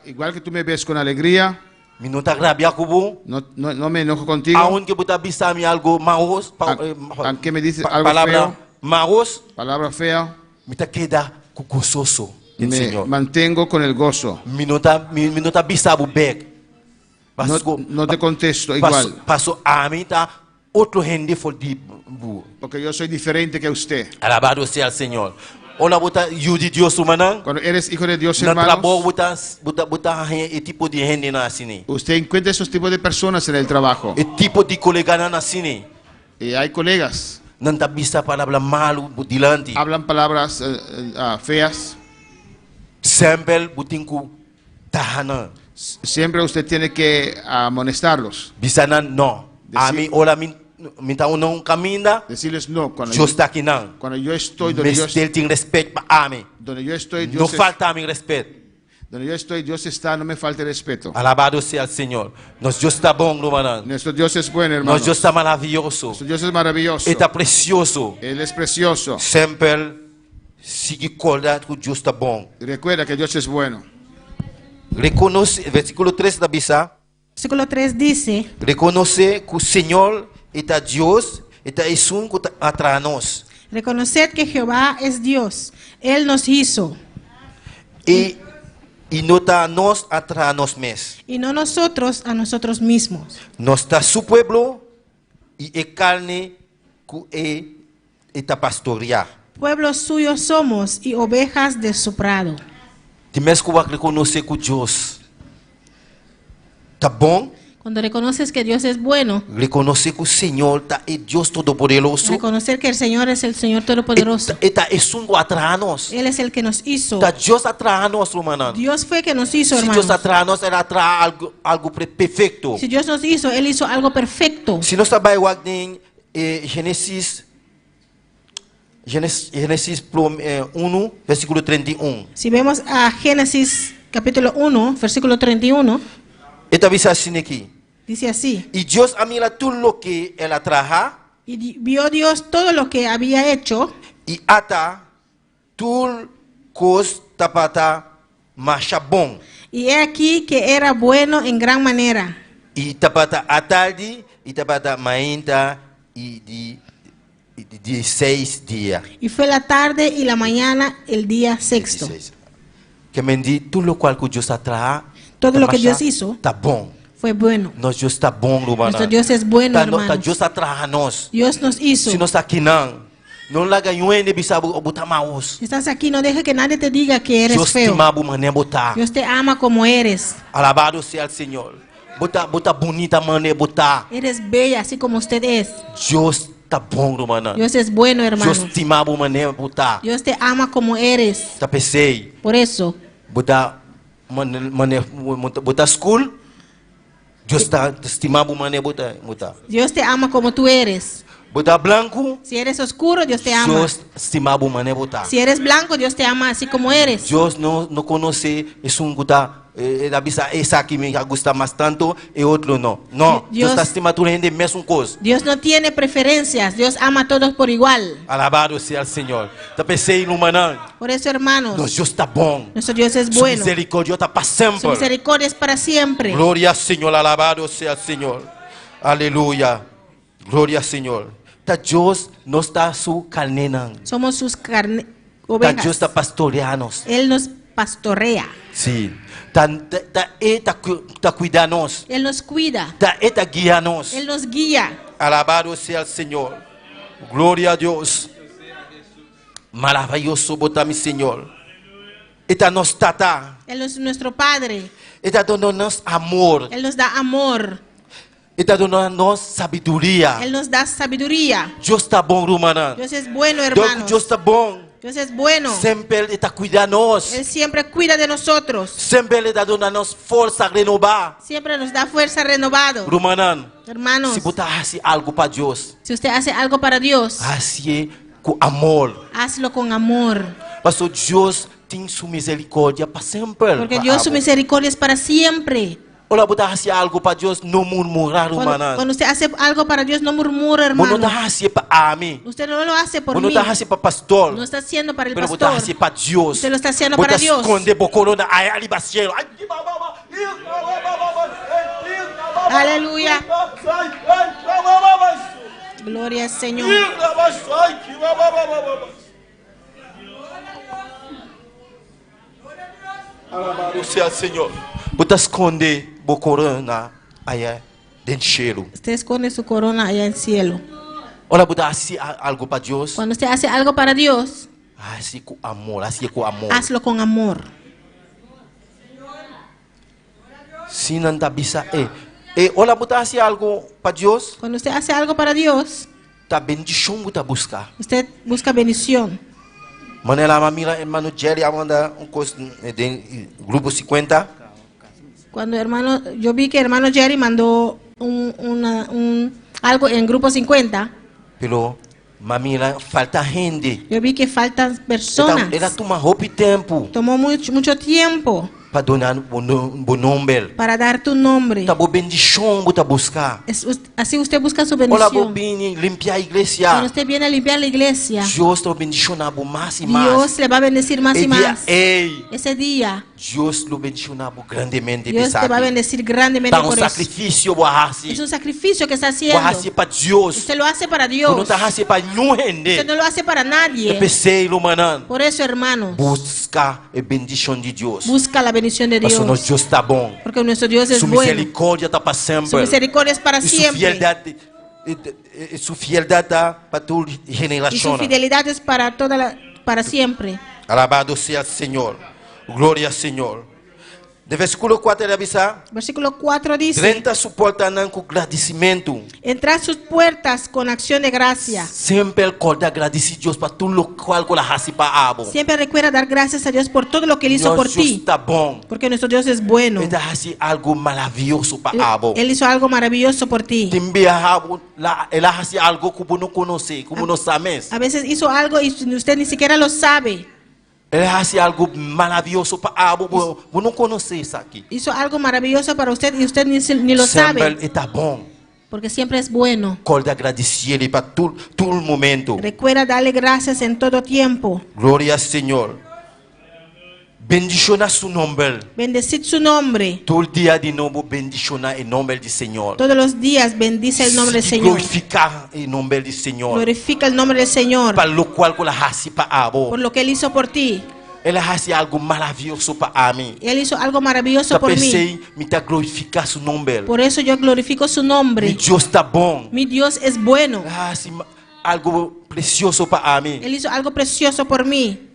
Igual que tú me ves con alegría,
minuta grabia kubu.
no me enojo contigo.
Aonde buta bisami algo maos,
Aunque me dices algo
palavra
feo,
maos,
palabra fea,
mita queda com gozoso,
me
Senhor.
mantengo con el gozo.
Minuta bisabu beg.
No te contesto igual,
Passo a mim tá outro rende for de bu.
porque yo soy diferente que usted.
Alabado sea el Señor. Ola buta yudi Dios humanan.
Cuando eres hijo de Dios,
Na trabo
hermanos,
buta e tipo de rende na sini.
usted encuentra esos tipos de personas en el trabajo.
E tipo de colega na sini.
Y hay colegas,
Nanta bisa palavra malu dilante.
hablan palabras feas.
Sempre butinku tahana.
Siempre usted tiene que amonestarlos,
Bisa no. A mim ola min ta não caminha.
decirles no. Cuando
Dios está aqui não.
cuando yo estoy donde yo,
Mestel tem respeito para mim.
donde yo estoy,
Não
Dios,
falta a mim respeito.
donde yo estoy, Dios está, no me falte respeto.
Alabado sea el Señor. Nosso Deus está bom, irmão.
Nuestro Dios es bueno, hermano.
Nosso Deus está maravilhoso.
Nuestro Dios es maravilloso.
Ele está precioso.
Él es precioso.
Sempre siga acordado que Deus está bom.
Y recuerda que Dios es bueno.
Reconoce, versículo 3 da Bisa.
Versículo 3 dice,
Reconocer que o Senhor está Deus, está isso que está atrás de nós.
reconoced que Jehová es Dios, Él nos hizo,
E não está nós atrás de nós mesmos.
y no nosotros a nosotros mismos.
Nós está su pueblo e é carne que está pastorear.
Pueblo suyo somos y ovejas de su prado.
Temos que reconhecer que Deus está bom.
Cuando reconoces que Dios es bueno,
Reconhecer que o Senhor é Deus Todo-Poderoso.
reconocer que el Señor es el Señor Todopoderoso.
Está isso atrás de nós.
Él es el que nos hizo.
Está Deus atrás de nós, irmão.
Dios fue que nos hizo,
Se
hermanos.
Deus atrás de nós, era atrás algo perfeito.
Si Dios nos hizo, Él hizo algo perfecto.
Se nós trabalhamos em Gênesis 1, versículo 31.
Si vemos a Génesis capítulo 1, versículo 31,
Ele diz assim aqui.
dice así.
E Deus mira tudo o que ela traja
Y vio Dios todo lo que había hecho
e ata tudo cos tapata marcha bom.
y he aquí que era bueno en gran manera.
E tapata à tarde e tapata mainta e de 6 dias.
Y fue la tarde y la mañana el día sexto.
Que me diz tudo lo qual que Deus atraja.
Todo lo que Dios hizo
Tá bom.
fue bueno.
Nosso Deus está bom, irmão.
Nuestro Dios es bueno,
Tá
hermanos.
Deus atraja nós.
Dios nos hizo.
Se nós está aqui não larga yuende bisabu botar maus.
Si estás aquí, no dejes que nadie te diga que eres
Deus te
feo.
mabu mané botar.
Dios te ama como eres.
Alabado sea el Senhor. Bota bonita mané botar.
Eres bella así como usted es.
Deus tá bom, irmão.
Dios es bueno, hermano.
Deus te mabu mané botar.
Dios te ama como eres.
Tá pensei.
Por eso,
Botar mané botar school. Deus tá estimado mané botar.
Dios te ama como tú eres.
Botar branco.
Si eres oscuro, Dios te ama.
Deus estimado mané botar.
Si eres blanco, Dios te ama así como eres.
Deus não conhece esse guta da bisa essa aqui me gusta mais tanto e outro não. Não, Deus está estimado rende mesmo coisa.
Dios no tiene preferencias. Dios ama a todos por igual.
Alabado sea el Señor. Tá pensei no manão.
Por eso, hermanos,
Nosso Deus está bom.
nuestro Dios es
Su
bueno.
misericórdia está para
Su
sempre.
misericordia es para siempre.
Glória ao Senhor, alabado sea el Señor. Aleluia. Glória ao Senhor. Tá Deus não está su carnena.
Somos sus
Tá Deus
ovejas.
está pastoreando.
Él nos pastorea.
Sim. Tá cuidando-nos.
Él nos cuida.
Tá guiando-nos.
Él nos guía.
Alabado sea el Señor. Gloria a Dios. Maravilloso bota mi Señor. Está nos tata.
Él es nuestro Padre.
Está dando-nos amor.
Él nos da amor.
Está dando-nos sabedoria.
Él nos da sabiduría.
Deus está bom, romana.
Dios es bueno,
Deus
hermanos.
está bom.
Dios es bueno.
Sempre Ele está cuidando-nos.
Él siempre cuida de nosotros.
Sempre Ele está dando-nos força a renovar.
Siempre nos da fuerza renovado.
Romana,
Hermanos,
se botar assim algo para Deus,
si usted hace algo para Dios,
assim com amor.
Hazlo con amor.
Pastor, Deus tem sua misericórdia para sempre.
Porque Dios su misericordia es para siempre.
Olha, você fazer algo para Deus, não murmurar, humana.
Cuando usted hace algo para Dios, no murmure,
Você não
hermano.
está fazendo para mim.
Usted no lo hace por
Você não
mí.
está fazendo para pastor.
No está haciendo para el
Pero você está
pastor.
fazendo para Deus.
Usted lo está haciendo para
Você
Dios.
esconde o corona aí ali baixo.
Aleluya. Gloria al Señor.
Alabado seja o Senhor. Você esconde o corona aí dentro do cielo.
Usted esconde su corona allá en el cielo.
Olha, você faz algo para Deus.
Cuando usted hace algo para Dios,
Assim com amor, assim com amor.
hazlo con amor.
Se não está bisa, olha, você faz algo para Deus.
Cuando usted hace algo para Dios,
Tá bendição você buscar.
usted busca bendición.
Manela mamila hermano Jerry manda curso de grupo 50.
Cuando yo vi que hermano Jerry mandó algo en grupo 50,
Pero mamila falta gente.
yo vi que faltan personas.
Era toma roupa e tempo
Tomó mucho tiempo
para donar bom nome.
para dar tu nombre.
Tá boa bendição você buscar.
Así usted busca su
Olha,
bendición.
bobini limpar a
Cuando
igreja.
usted viene a limpiar la iglesia,
Deus te bendicionar mais e mais.
Dios le va a bendecir más y más.
Ei,
Ese día,
Deus lo bendicionar grandemente.
Dios te va a bendecir grandemente
Tá
por eso.
sacrifício boasi.
Es un sacrificio que está haciendo.
Boasi para Deus.
Usted lo hace para
Não
Dios.
tá hace para nenhum
Usted
rende.
no lo hace para nadie.
Pensei, manan.
Por eso, hermanos,
Busca a bendição de Deus.
busca la bendición de
Mas o
Dios.
nosso Deus está bom.
Porque nuestro Dios es
Sua
bueno.
misericórdia está para
Su
sempre.
misericordia es para
E sua
siempre.
fidelidade, sua fidelidade está para toda
Y su
geração.
fidelidad es para siempre.
Alabado seja o Senhor. Glória ao Senhor. De versículo 4 ele avisa.
Versículo 4 dice:
Renta suporta com agradecimento.
entrad sus puertas con acción de gracia.
Sempre acorda agradecer a Deus para tudo o qual ela hace para abo.
Siempre recuerda dar gracias a Dios por todo lo que Él hizo por
Nosso Deus
ti.
está bom.
Porque nuestro Dios es bueno.
Ele hace algo maravilhoso para abo.
Él hizo algo maravilloso por ti.
Também ele hace algo que você não conhece, como não sabe.
A veces hizo algo y usted ni siquiera lo sabe.
Ele hace algo maravilhoso para abo. Você não conhece isso aqui.
Hizo algo maravilloso para usted y usted ni lo
Sempre
sabe.
ele está bom.
Porque siempre es bueno.
Acorda agradecer ele para todo momento.
Recuerda darle gracias en todo tiempo.
Glória ao Senhor. Bendiciona su nombre.
Bendecid su nombre.
Todo dia de novo bendiciona o nome do Senhor.
Todos los días bendice el nombre del Señor.
Glorificar o nome do Senhor.
Glorifica el nombre del Señor.
Para lo qual ela hace para abo.
Por lo que Él hizo por ti.
Ele hace algo maravilhoso para mim.
Él hizo algo maravilloso por mí.
Pensei, me está glorificar su nombre.
Por eso yo glorifico su
Mi
nombre.
Deus está bom.
Mi Dios es bueno.
Hace algo precioso para mim.
Él hizo algo precioso por mí.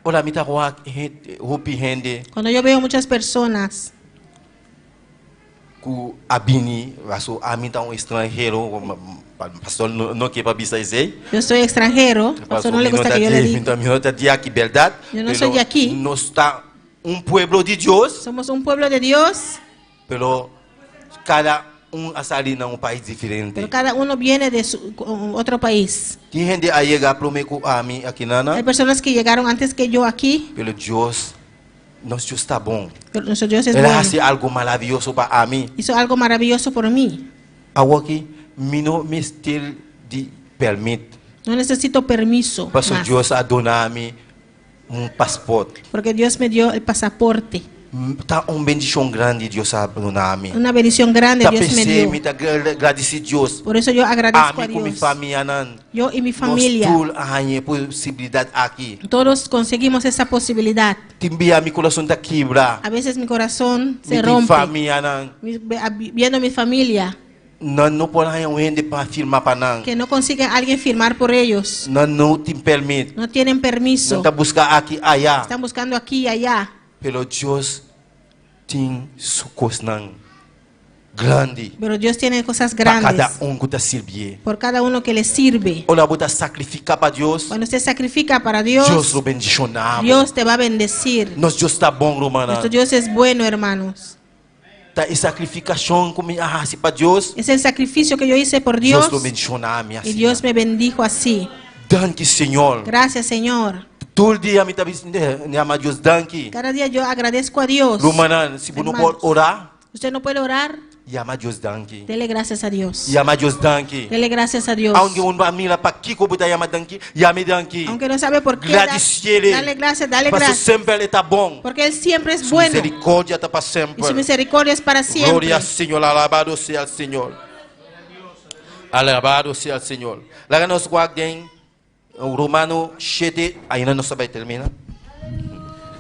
Olha, me está roupa rende
Cuando yo veo muchas personas
que abini, a mim está estrangeiro, pastor não quer para bisa isso.
yo soy extranjero, pastor, no le gusta que yo le diga.
Então, me nota de aqui, verdade?
Eu não sou de aqui.
Nós está pueblo de Deus,
Somos un pueblo de Dios,
pero cada a sair em país diferente.
pero cada uno viene de otro país.
Tem gente a chegar para mim a mim aqui nana,
Hay personas que llegaron antes que yo aquí,
pelo Deus, nosso Deus está bom.
pero nuestro Dios es
Ele
bueno.
hace algo maravilhoso para mim.
Hizo algo maravilloso por mí.
Agora aqui, me não me estil de permite.
No necesito permiso
Pastor
más,
Deus a donar me passaporte.
porque Dios me dio el pasaporte.
Tá bendição grande Deus a donar me.
Una bendición grande
Tá
Dios me
pensei,
dio.
me tá agradecer Deus.
Por eso yo
A
agradezco a
mim com minha
Dios.
família não.
Yo y mi
Nós
familia,
todos a possibilidade aqui.
todos conseguimos esa posibilidad.
Também a meu coração tá quebra.
A veces mi corazón se
Minha
rompe
família não.
viendo mi familia
Não pode gente para firmar para não.
que no consiguen alguien firmar por ellos.
Não te permite.
No tienen permiso.
Não tá buscar aqui allá.
Están buscando aquí y allá.
Pelo Deus tem sua coisa grande
Pero Dios tiene cosas
para cada
grandes
que está servindo.
por cada uno que le sirve.
Olha, você sacrificar para Deus.
Cuando usted sacrifica para
Deus
Dios,
lo bendicionava.
Dios te va a bendecir.
Nosso Deus está bom, romana.
Nuestro Dios es bueno, hermanos.
Tá e sacrificação como para Deus.
Es el sacrificio que yo hice por
Deus
Dios
lo bendicionava, minha
y Dios me bendijo así.
Danke, Señor.
Gracias, Señor.
Todo el día me llama Dios danke.
Cada día yo agradezco a Dios.
Lumanan, si uno puede orar,
Usted no puede orar,
llama Dios danke.
dele gracias a Dios.
Llama Dios danke.
Dele gracias a Dios.
Aunque uno mira para Kiko puta llama danke, llame danke.
Aunque no sabe por qué,
Gladiciele.
dale gracias, dale
Porque
gracias.
siempre Él está bom.
Porque Él siempre es
Su
bueno
misericordia está para
y su
siempre.
misericordia es para siempre.
Gloria al Señor, alabado sea el Señor. Alabado sea el Señor. La nos guarden Romano 7, ahí no se va a terminar.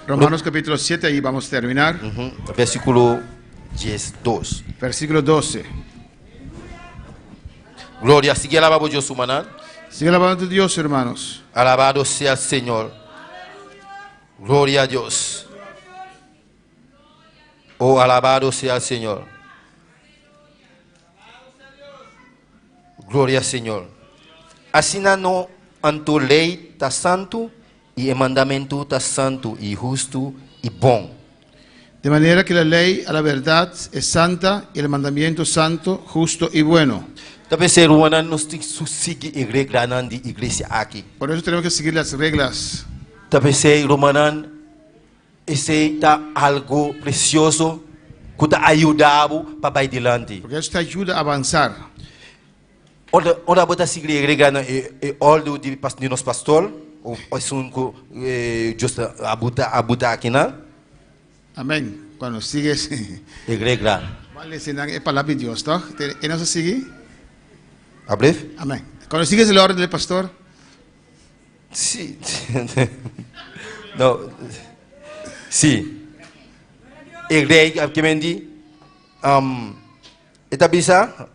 Romanos capítulo 7, ahí vamos a terminar.
Versículo 10, 2.
Versículo 12.
Gloria, sigue alabado Dios humanal.
Sigue alabando a Dios, hermanos.
Alabado sea el Señor. Gloria a Dios. Oh, alabado sea el Señor. Gloria al Señor. Así no anto ley está santo y el mandamiento está santo y justo y bon.
De manera que la ley a la verdad es santa y el mandamiento santo, justo y bueno.
Tapi saya ruangan mesti susigi igreja di iglesia aquí.
Por eso tenemos que seguir las reglas.
Tapi saya ruangan ese está algo precioso que te ayudado para ir adelante.
Porque eso te ayuda a avanzar.
Ora bota seguir igreja all de nos pastor o es un justo abuta aquí na.
Amén. Cuando sigues,
Igreja.
vale, es palabra de Dios, ¿no? ¿Y no se sigue?
Abreve?
Amén. Cuando sigues el orden del pastor,
Sí. No. Sí. Igreja que me di esta bisa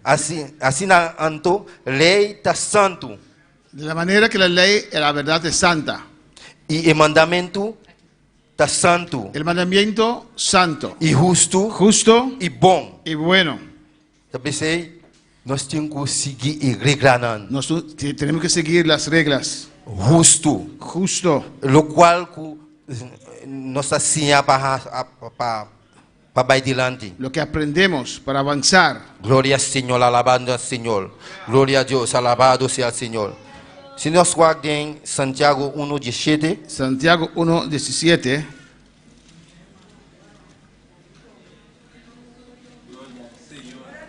así na anto lei está santo
de la manera que la ley a la verdad es santa.
y el mandamiento está santo
El mandamiento santo,
y justo
justo
y bon.
y bueno.
Tapi sei nós temos que seguir igreja nan
Tenemos que seguir las reglas.
justo,
Justo.
lo cual nos enseña para ir adelante.
Lo que aprendemos para avanzar.
Gloria al Señor, alabando al Señor. Gloria a Dios, alabado sea el Señor. Si nos guarden Santiago 1:17.
Santiago 1:17.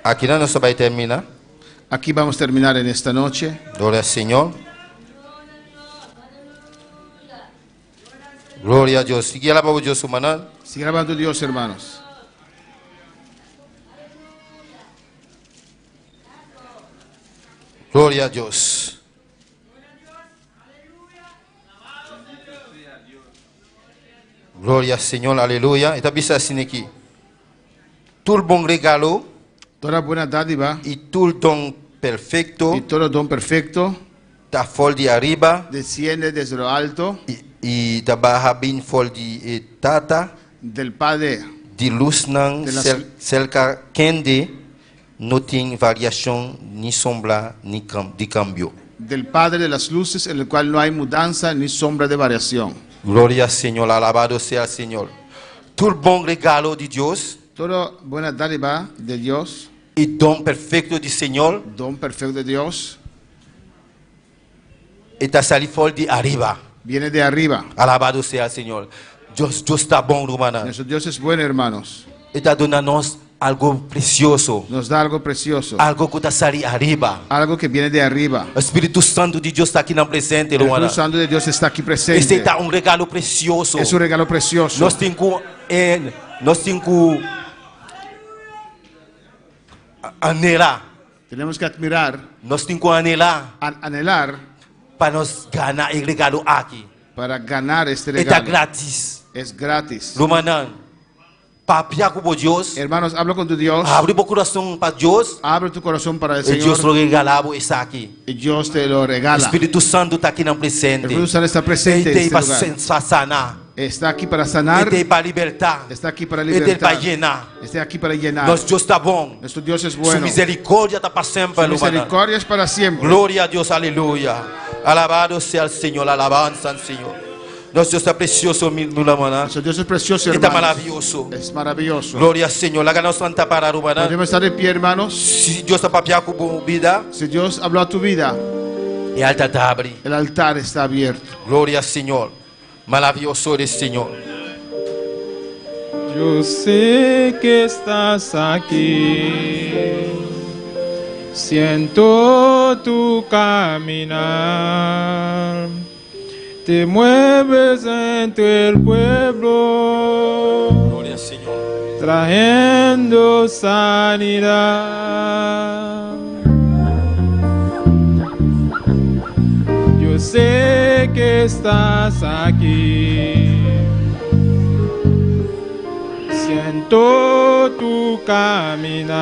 Aquí no se va a terminar.
Aquí vamos a terminar en esta noche.
Gloria al Señor. Gloria a Dios. Sigue alabando a Dios humanal.
Sigue alabando a Dios, hermanos.
Gloria a Dios. Gloria al Señor, aleluya. Esta bisa así aquí. Todo el buen regalo
Toda buena dádiva
y todo el don perfecto
y todo don perfecto
está fuera de arriba
desciende desde lo alto
y está baja bien fuera de tata
del Padre
de luz nan
De las-
cerca kende no tiene variación ni sombra ni de cambio.
del Padre de las luces, en el cual no hay mudanza ni sombra de variación.
Gloria al Señor, alabado sea el Señor. Todo el buen regalo de Dios
Toda buena dádiva de Dios,
y don perfecto del Señor
don perfecto de Dios,
está saliendo fuera de arriba.
viene de arriba.
Alabado sea el Señor. Dios está bon, hermana.
Nuestro Dios es bueno, hermanos.
Está dándonos algo precioso.
Nos da algo precioso,
Algo que está saliendo arriba.
algo que viene de arriba.
El Espíritu Santo de Dios está aquí en el presente,
El
hermana.
Espíritu Santo de Dios está aquí
Este
presente.
está un regalo precioso.
Es un regalo precioso.
Nós temos que anhelar.
Tenemos que admirar,
Nós temos que anhelar
anhelar
para nós ganhar o regalo aqui.
para ganar este
Está
regalo.
grátis.
Es gratis.
Romanan, papia com Deus.
Hermanos, habla con tu Dios.
Abre o coração para Deus.
Abre tu corazón para el
E Deus
Señor
lo regalava isso aqui.
y Dios te lo
O
regala.
Espírito Santo está aqui no
El
presente.
Espíritu Santo está
Ele
presente en
tem
este
para
lugar.
sanar.
Está aquí para sanar.
Ele tem para libertar.
Está aquí para
Ele tem para
libertar.
llenar.
Está aquí para llenar.
Nosso Deus está bom.
Nuestro Dios es
Sua
bueno.
misericórdia está para sempre,
Su
hermana.
misericordia es para siempre.
Glória a Deus, aleluia. Alabado sea el Señor, alabanza al Señor. Nosso Deus está precioso, mi hermana.
Nuestro Dios es precioso,
Está
hermanos.
maravilhoso.
Es maravilloso.
Glória ao Senhor. Lá nós vamos parar, hermana.
Podemos estar de pie, hermanos.
Se Deus está papiar com vida,
Si Dios habló a tu vida,
E altar está abrido.
El altar está abierto.
Glória ao Senhor. Maravilhoso eres, Senhor.
Yo sé que estás aquí, siento tu caminar, te mueves entre el pueblo,
Glória ao Senhor.
trayendo sanidad. Yo sé que estás aquí. Siento tu caminar,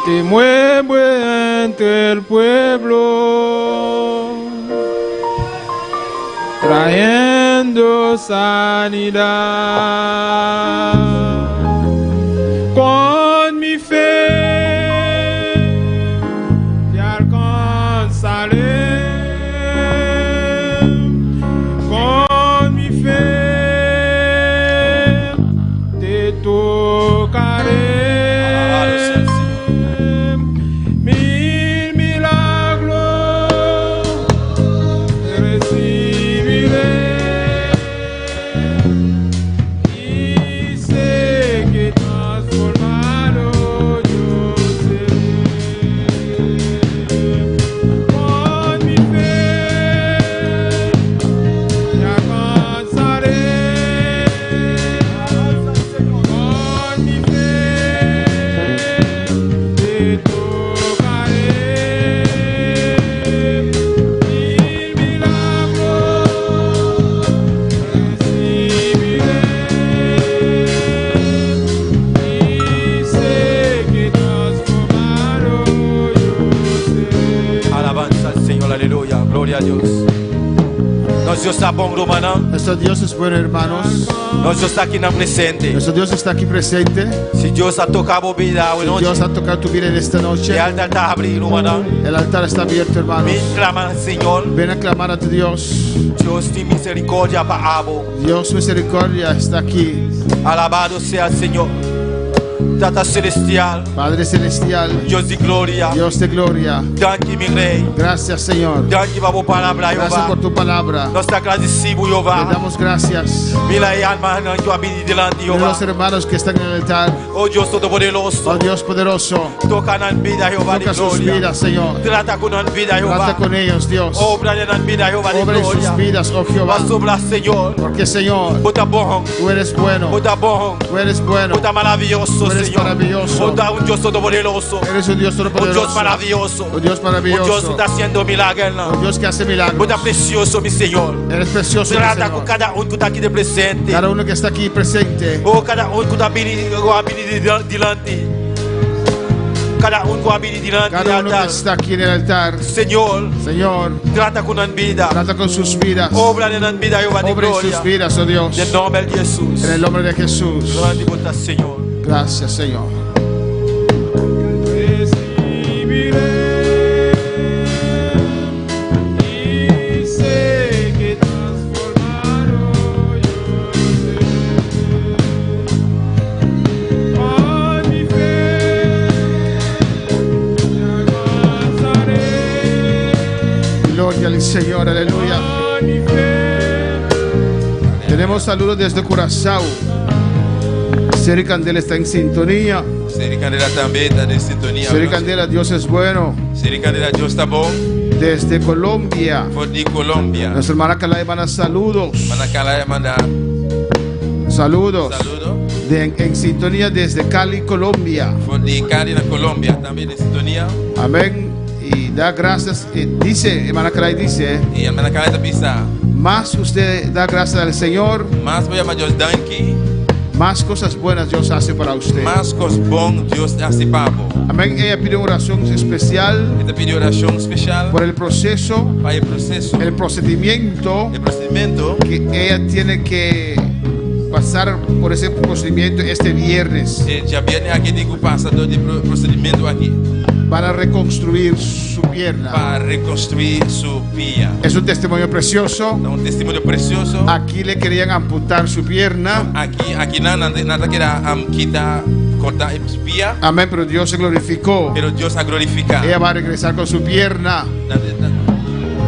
te muevo entre el pueblo, trayendo sanidad. Con mi fe te alcanzaré, con mi fe tocaré, mil milagros recibiré y sé que transformado yo seré. Con mi fe te alcanzaré.
Glória a Deus. Nosso Deus está bom, Romana.
Nuestro Dios es bueno, hermanos.
Nosso Deus está aqui na presente.
Nuestro Dios está aquí presente.
Se Deus a tocar a vida,
Dios ha tocado tu vida en esta noche.
e altar está abrido, Romana.
El altar está abierto, hermanos.
Me clama, Senhor.
Ven a clamar a tu Dios.
Deus tem misericórdia para abo.
Dios misericordia está aquí.
Alabado sea el Señor. Tata celestial.
Padre celestial,
Dios de gloria.
Dios de gloria.
Danke, mi rey.
Gracias, Señor.
Danke, por palabra,
Gracias
Jehová.
por tu palabra.
Nós te agradecemos,
Le
Jehová.
damos gracias.
Mira y alma, no tu habilidad delante,
Mira
Jehová.
los hermanos que están en el altar.
Oh Dios Todopoderoso.
Oh Dios poderoso,
Toca na vida, Jehová de
toca sus
gloria.
vidas, Señor.
Trata con la vida,
Trata
Jehová.
con ellos, Dios.
Obra en la vida, Jehová de
Obra en sus
gloria.
vidas, oh Jehová.
Vas obrar, Señor.
Porque, Señor,
Bota bom.
tú eres bueno.
Bota bom.
Tú eres bueno.
Bota maravilloso,
Tú eres
Señor.
maravilloso.
Bota un Dios Todopoderoso.
Eres un Dios
Un
todopoderoso.
Dios maravilloso.
Un Dios
Un Dios
maravilloso.
que está haciendo milagres.
Un Dios que hace milagros.
Bota precioso, mi Señor.
Eres precioso, mi
Trata com
Señor.
cada que está aqui de presente.
Cada uno que está aquí presente.
Oh, cada que está delante. Cada com a vida delante do
Cada uno que
altar.
está aquí en el altar.
Señor,
Señor,
trata com a vida.
trata con sus vidas.
Obra na vida, Jehová de
Obra en
glória.
sus vidas, oh Dios.
Em nome de Jesus.
En el nombre de Jesús.
Grande bota, Senhor.
Gracias, Señor.
Recibiré y sé que transformado yo seré. Con mi fe te alcanzaré.
Gloria al Señor, aleluya.
Con mi fe
Tenemos saludos desde Curazao. Seri Candela está en sintonía.
Seri Candela também está em sintonia.
Seri Candela, Dios es bueno.
Seri Candela, Deus está bom.
Desde Colombia.
For de Colômbia.
Nuestra hermana Calais manda saludos.
Manacalaia manda
Saludos.
saludo.
En sintonía desde Cali, Colombia.
For de Cali, na Colômbia, também em sintonia.
Amén. Y da gracias. Dice, hermana Calais dice,
E a Manacalaia também está.
más usted da gracias al Señor,
Mas voy a Deus danke.
más cosas buenas Dios hace para usted.
Mas cos bom Deus hace pavo.
Amén. Ella pide una oración especial
Ele pediu oração especial
por el proceso,
para o processo,
el procedimiento
o procedimento
que ella tiene que pasar por ese procedimiento este viernes
já viene aqui digo passador de procedimento aqui
para reconstruir su pierna.
para reconstruir sua pia.
Es un testimonio precioso.
Testemunho precioso.
Aquí le querían amputar su pierna
Aqui nada que era quitar cortar espía,
Amén, pero Dios se glorificó.
pero Dios ha glorificado.
Ella va a regresar con su pierna.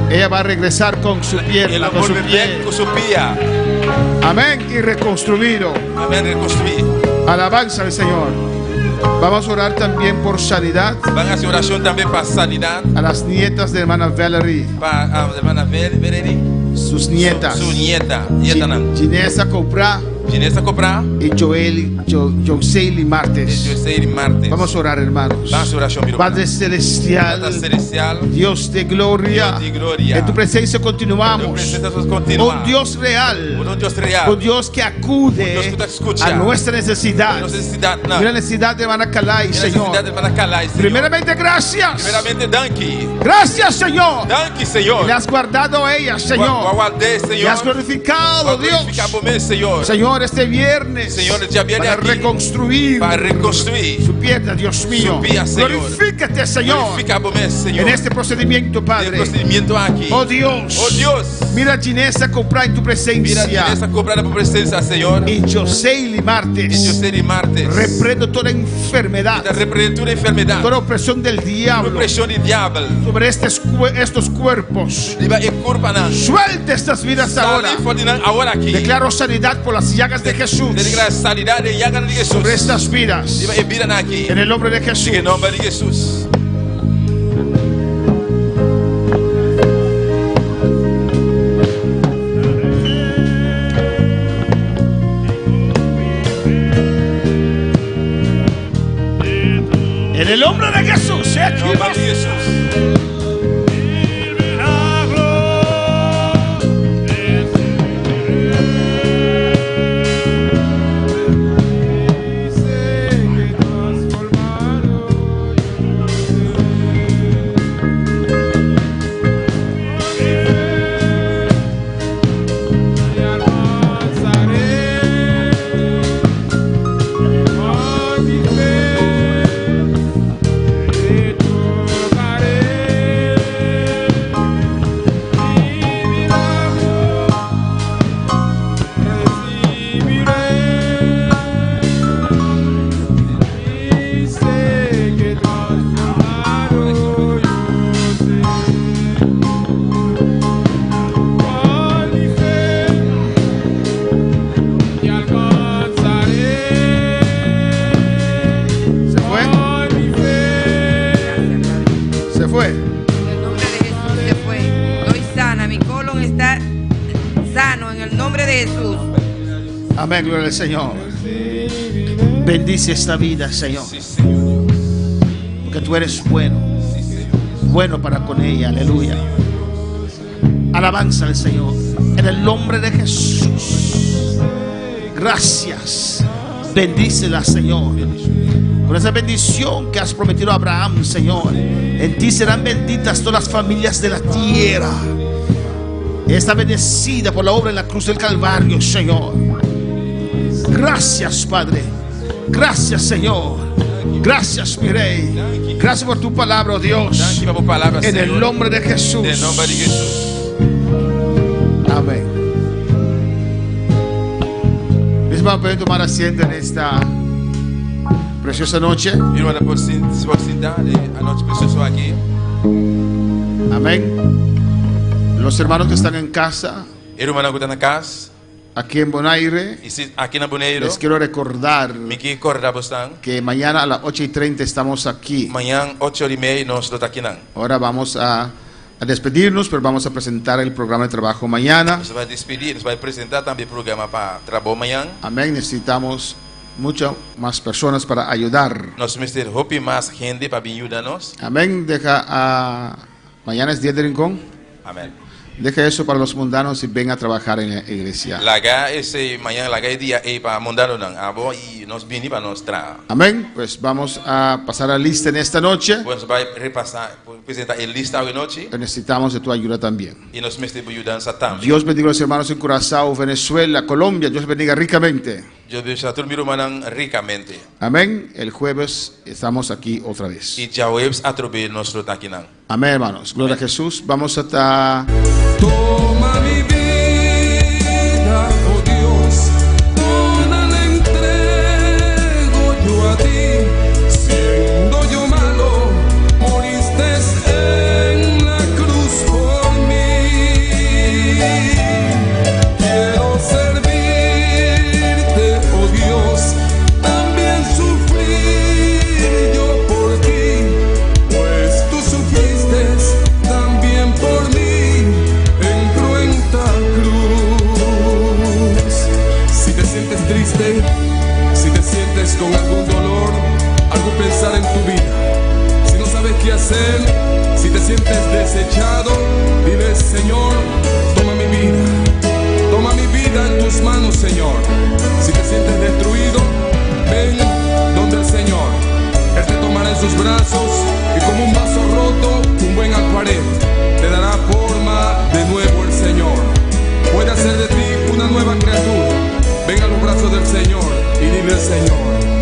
Ella va a regresar con su
El
pierna, con
amor
su
de
pie.
con su pía.
Amén, y reconstruido.
Amén, reconstruir.
Alabanza al Señor. Vamos a orar también por sanidad
Van a hacer oración también para sanidad,
a las nietas de hermana Valerie,
para la hermana Valerie,
sus nietas,
su nieta, Yetanan.
Ginesa Copra
Ginesa Copra,
y Joseili Martes.
yo sé Marte.
Vamos a orar, hermanos.
Vamos a hacer oración, mi
Padre
Padre
celestial,
celestial,
Dios de gloria,
Dios de gloria.
en tu presencia
Tu
continuamos.
presencia continua.
Un Dios real,
Un Dios real.
un Dios que acude
Dios que te escucha.
a nuestra necesidad.
No necesidad, no.
Mira la necesidad de Manacalay,
Mira
Señor.
necesidad de Manacalay, Señor.
Primeramente, gracias.
Primeramente, danke.
Gracias, Señor.
Danke, Señor.
Le has guardado a ella, Señor.
Guardé,
Le
Señor.
has glorificado, Dios.
Glorifica por mí, Señor.
Señor, este viernes,
Señor, ya viene
para
aquí.
reconstruir
Para reconstruir.
su pierna, Dios mío.
Su pie, Señor.
Glorifícate, Señor,
Glorifica por mí, Señor.
en este procedimiento,
El
Padre.
procedimiento aquí.
Oh Dios,
Oh Dios.
mira Ginesa comprar en tu
Mira,
presencia.
tienes a comprar por presencia, Señor.
Y Joseili
Y yo
Martes,
seré martes.
reprendo toda enfermedad,
Te reprendo una enfermedad.
toda opresión del diablo
Opresión del diablo.
sobre estos cuerpos.
Liba e curpanan.
Suelta estas vidas ahora.
Sali fordinan ahora aquí.
Declaro sanidad por las llagas de Jesús
Declara sanidad de llagas de Jesús.
sobre estas vidas.
Liba e vidan aquí.
En el nombre de Jesús.
En el nombre de Jesús.
En el nombre de Jesús.
En el nombre de Jesús.
Se fue.
En el nombre de Jesús se fue. Estoy sana, mi colon está sano en el nombre de Jesús.
Amén, gloria al Señor. Bendice esta vida, Señor.
Sí, Señor.
Porque tú eres bueno. Bueno para con ella, aleluya. Alabanza al Señor. En el nombre de Jesús. Gracias. Bendícela, Señor. Con esa bendición que has prometido a Abraham, Señor. En ti serán benditas todas las familias de la tierra. Está bendecida por la obra en la cruz del Calvario, Señor. Gracias, Padre. Gracias, Señor. Gracias, mi Rey. Gracias por tu palabra, oh Dios.
Danke por palabra,
En
Señor.
el nombre de Jesús.
En el nombre de Jesús.
Amén. Mis hermanos, pueden tomar asiento en esta preciosa noche.
Mi hermana, por sentar anoche precioso aquí.
Amén. Los hermanos que están en casa,
Hermana que está en casa.
aquí en Bonaire,
Y si aquí en Bonaire.
les quiero recordar
Me quiero correr bastante.
que mañana a las 8:30 estamos aquí.
Mañana 8:30 nós estamos aqui.
Ahora vamos a despedirnos, pero vamos a presentar el programa de trabajo mañana.
Você vai despedir, você vai apresentar também o programa para trabalho amanhã.
Amén. Necesitamos muchas más personas para ayudar.
Nós vamos ter hope mais gente para vir ajudar-nos.
Amén. Mañana es día de rincón.
Amém.
Deja eso para los mundanos y ven a trabajar en la iglesia.
Lagar esse manhã, lagar é dia aí para mandar não. Abo e nós vinimos para nós tra.
Amén. Pues vamos a pasar a la lista en esta noche.
Você vai repassar, apresentar a lista hoje noite
Necesitamos de tu ayuda también.
e nós vamos ter ajudança também.
Dios bendiga a los hermanos en Curazao, Venezuela, Colombia. Dios bendiga ricamente.
Eu deixo todo mundo manang ricamente.
Amén. El jueves estamos aquí otra vez.
E já webs atrobe nosso taquinan.
Amén, hermanos. Gloria a Jesús. Vamos a
Toma mi vida, oh Dios, toda la entrego yo a ti. triste, si te sientes con algún dolor, algún pensar en tu vida, si no sabes qué hacer, si te sientes desechado, dile: Señor, toma mi vida en tus manos, Señor. Si te sientes destruido, ven donde el Señor. Él te tomará en sus brazos y como un vaso roto, un buen alfarero, te dará forma de nuevo el Señor. Puede hacer de ti una nueva criatura. Ven a los brazos del Señor y dile al Señor: